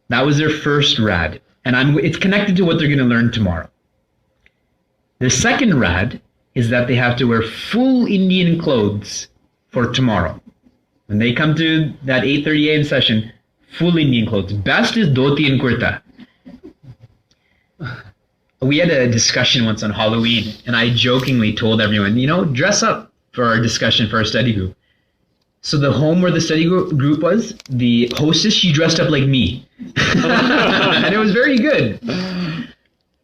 That was their first rad. And it's connected to what they're going to learn tomorrow. The second rad is that they have to wear full Indian clothes for tomorrow. When they come to that 8:30 a.m. session, full Indian clothes. Best is dhoti and kurta. We had a discussion once on Halloween, and I jokingly told everyone, dress up for our discussion for our study group. So the home where the study group was, the hostess, she dressed up like me. And it was very good.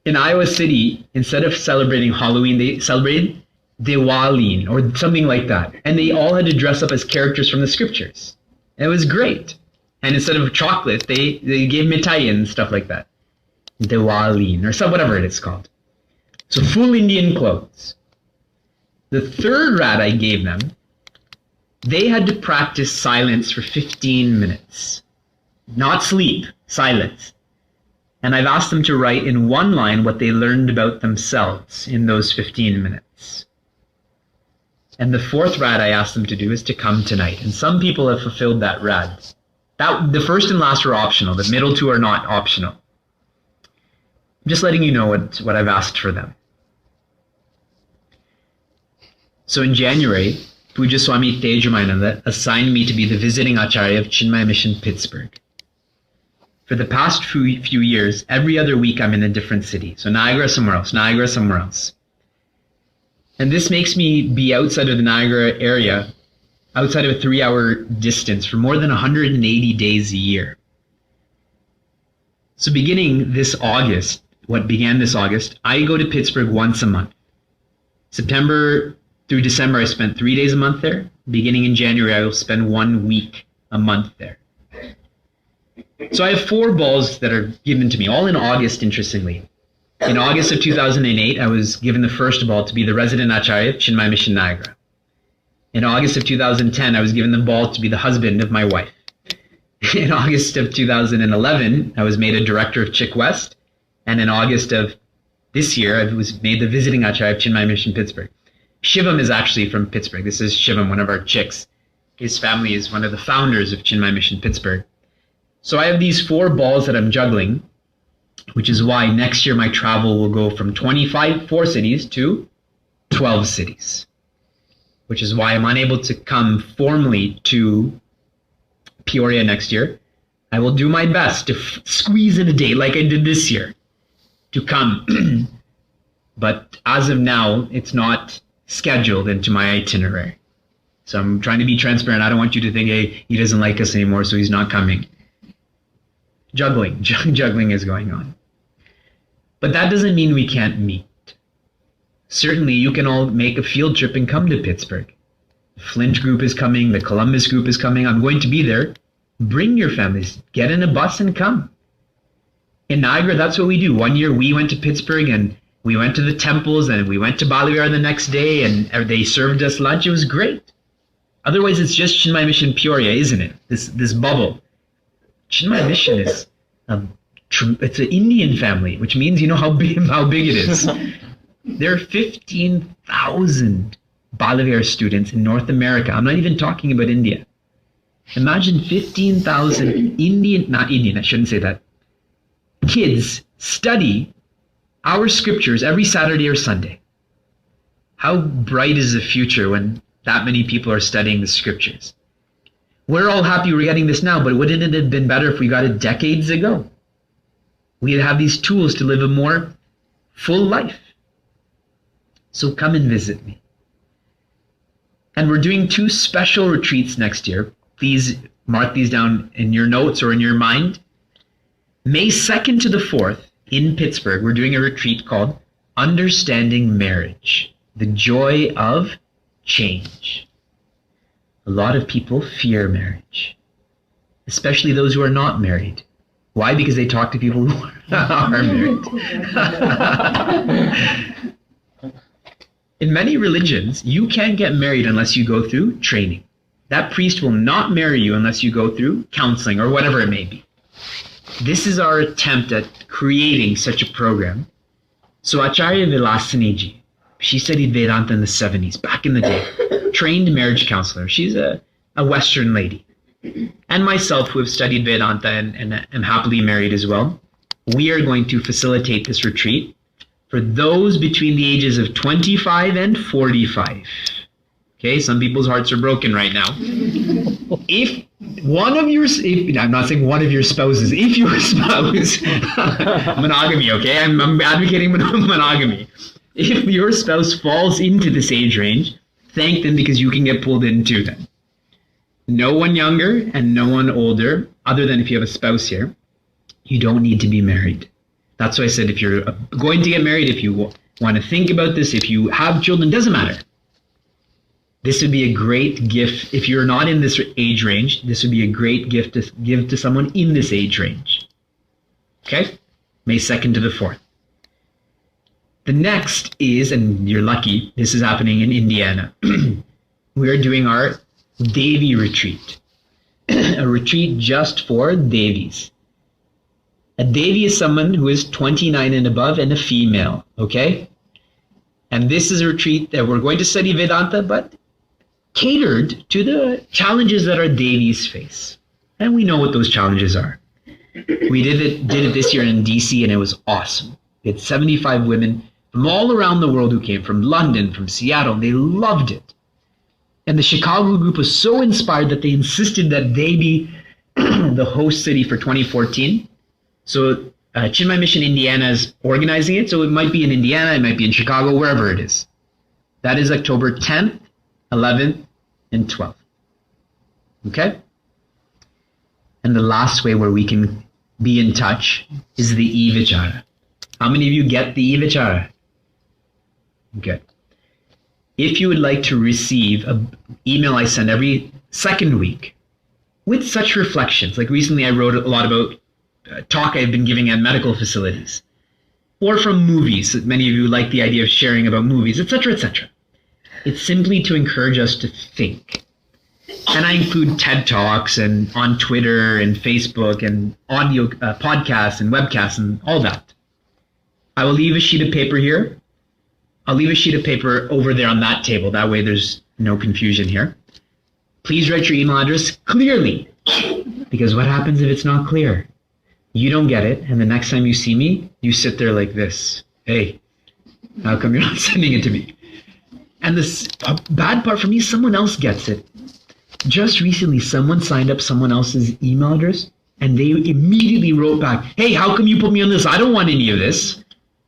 In Iowa City, instead of celebrating Halloween, they celebrated Diwali or something like that. And they all had to dress up as characters from the scriptures. And it was great. And instead of chocolate, they gave mithai and stuff like that. Diwali, or whatever it is called. So full Indian clothes. The third rat I gave them, they had to practice silence for 15 minutes. Not sleep, silence. And I've asked them to write in one line what they learned about themselves in those 15 minutes. And the fourth rat I asked them to do is to come tonight. And some people have fulfilled that rat. The first and last were optional. The middle two are not optional. I'm just letting you know what I've asked for them. So in January, Puja Swami Tejamananda assigned me to be the visiting Acharya of Chinmaya Mission Pittsburgh. For the past few years, every other week I'm in a different city. So Niagara somewhere else, Niagara somewhere else. And this makes me be outside of the Niagara area, outside of a 3-hour distance for more than 180 days a year. So beginning this August, what began this August, I go to Pittsburgh once a month. September through December, I spent 3 days a month there. Beginning in January, I will spend 1 week a month there. So I have 4 balls that are given to me, all in August, interestingly. In August of 2008, I was given the first ball to be the resident Acharya of Chinmaya Mission Niagara. In August of 2010, I was given the ball to be the husband of my wife. In August of 2011, I was made a director of Chick West. And in August of this year, I was made the visiting Acharya of Chinmaya Mission Pittsburgh. Shivam is actually from Pittsburgh. This is Shivam, one of our chicks. His family is one of the founders of Chinmaya Mission Pittsburgh. So I have these 4 balls that I'm juggling, which is why next year my travel will go from 4 cities to 12 cities, which is why I'm unable to come formally to Peoria next year. I will do my best to squeeze in a date like I did this year to come. But as of now, it's not scheduled into my itinerary. So I'm trying to be transparent. I don't want you to think, hey, he doesn't like us anymore, so he's not coming. Juggling is going on. But that doesn't mean we can't meet. Certainly, you can all make a field trip and come to Pittsburgh. The Flint group is coming. The Columbus group is coming. I'm going to be there. Bring your families. Get in a bus and come. In Niagara, that's what we do. 1 year, we went to Pittsburgh and we went to the temples and we went to Baliwar the next day and they served us lunch. It was great. Otherwise, it's just Chinmaya Mission Peoria, isn't it? This bubble. Chinmaya Mission is it's an Indian family, which means you know how big it is. There are 15,000 Baliwar students in North America. I'm not even talking about India. Imagine 15,000 I shouldn't say that. Kids study our scriptures every Saturday or Sunday. How bright is the future when that many people are studying the scriptures? We're all happy we're getting this now, but wouldn't it have been better if we got it decades ago? We'd have these tools to live a more full life. So come and visit me. And we're doing 2 special retreats next year. Please mark these down in your notes or in your mind. May 2nd to the 4th in Pittsburgh, we're doing a retreat called Understanding Marriage, the Joy of Change. A lot of people fear marriage, especially those who are not married. Why? Because they talk to people who are married. In many religions, you can't get married unless you go through training. That priest will not marry you unless you go through counseling or whatever it may be. This is our attempt at creating such a program. So Acharya Vilasaniji, she studied Vedanta in the 70s, back in the day. Trained marriage counselor. She's a Western lady. And myself, who have studied Vedanta and am happily married as well. We are going to facilitate this retreat for those between the ages of 25 and 45. Okay, some people's hearts are broken right now. If one of your, I'm not saying one of your spouses, if your spouse, monogamy, okay? I'm advocating monogamy. If your spouse falls into this age range, thank them because you can get pulled into them. No one younger and no one older, other than if you have a spouse here. You don't need to be married. That's why I said if you're going to get married, if you want to think about this, if you have children, doesn't matter. This would be a great gift. If you're not in this age range, this would be a great gift to give to someone in this age range. Okay? May 2nd to the 4th. The next is, and you're lucky, this is happening in Indiana. We are doing our Devi retreat, a retreat just for Devis. A Devi is someone who is 29 and above and a female, okay? And this is a retreat that we're going to study Vedanta, but catered to the challenges that our Devis face. And we know what those challenges are. We did it this year in DC, and it was awesome. We had 75 women from all around the world who came, from London, from Seattle. They loved it. And the Chicago group was so inspired that they insisted that they be the host city for 2014. So Chinmay Mission Indiana is organizing it. So it might be in Indiana, it might be in Chicago, wherever it is. That is October 10th, 11th, and 12th. Okay? And the last way where we can be in touch is the e-vichara. How many of you get the e-vichara? Good. If you would like to receive an email I send every second week with such reflections, like recently I wrote a lot about a talk I've been giving at medical facilities, or from movies. Many of you like the idea of sharing about movies, etc., etc. It's simply to encourage us to think. And I include TED Talks and on Twitter and Facebook and audio podcasts and webcasts and all that. I will leave a sheet of paper here. I'll leave a sheet of paper over there on that table. That way there's no confusion here. Please write your email address clearly, because what happens if it's not clear? You don't get it, and the next time you see me, you sit there like this. Hey, how come you're not sending it to me? And the bad part for me, someone else gets it. Just recently, someone signed up someone else's email address, and they immediately wrote back, hey, how come you put me on this? I don't want any of this.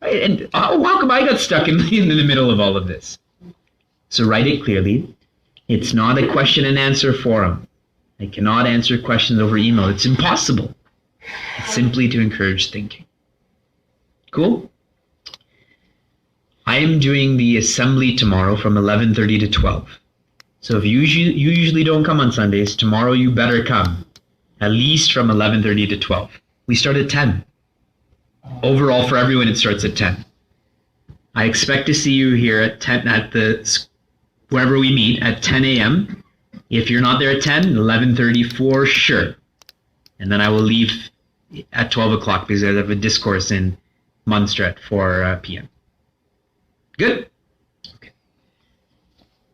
And how come I got stuck in the middle of all of this? So write it clearly. It's not a question and answer forum. I cannot answer questions over email. It's impossible. It's simply to encourage thinking. Cool? I am doing the assembly tomorrow from 11:30 to 12. So if you usually don't come on Sundays, tomorrow you better come. At least from 11:30 to 12. We start at 10. Overall, for everyone, it starts at 10. I expect to see you here at 10 at wherever we meet at 10 a.m. If you're not there at 10, 11:30 for sure. And then I will leave at 12 o'clock because I have a discourse in Munster at 4 p.m. Good? Okay.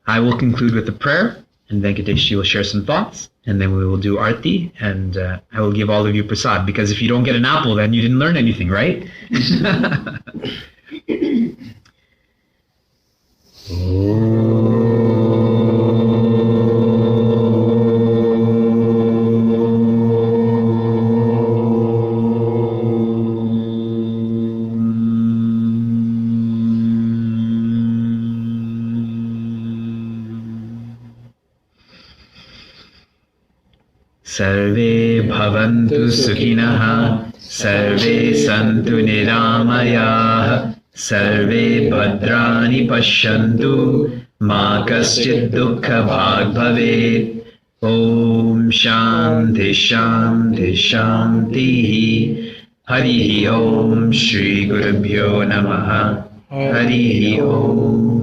I will conclude with a prayer, and Venkatesh will share some thoughts, and then we will do Arti, and I will give all of you prasad, because if you don't get an apple, then you didn't learn anything, right? Sarve bhavantu sukhinah, sarve santu niramayah, sarve bhadrani pashyantu, ma kaschid dukkha bhag bhavet. Om shanti shanti shanti. Harihi Om Shri Gurubhyo Namaha. Harihi Om.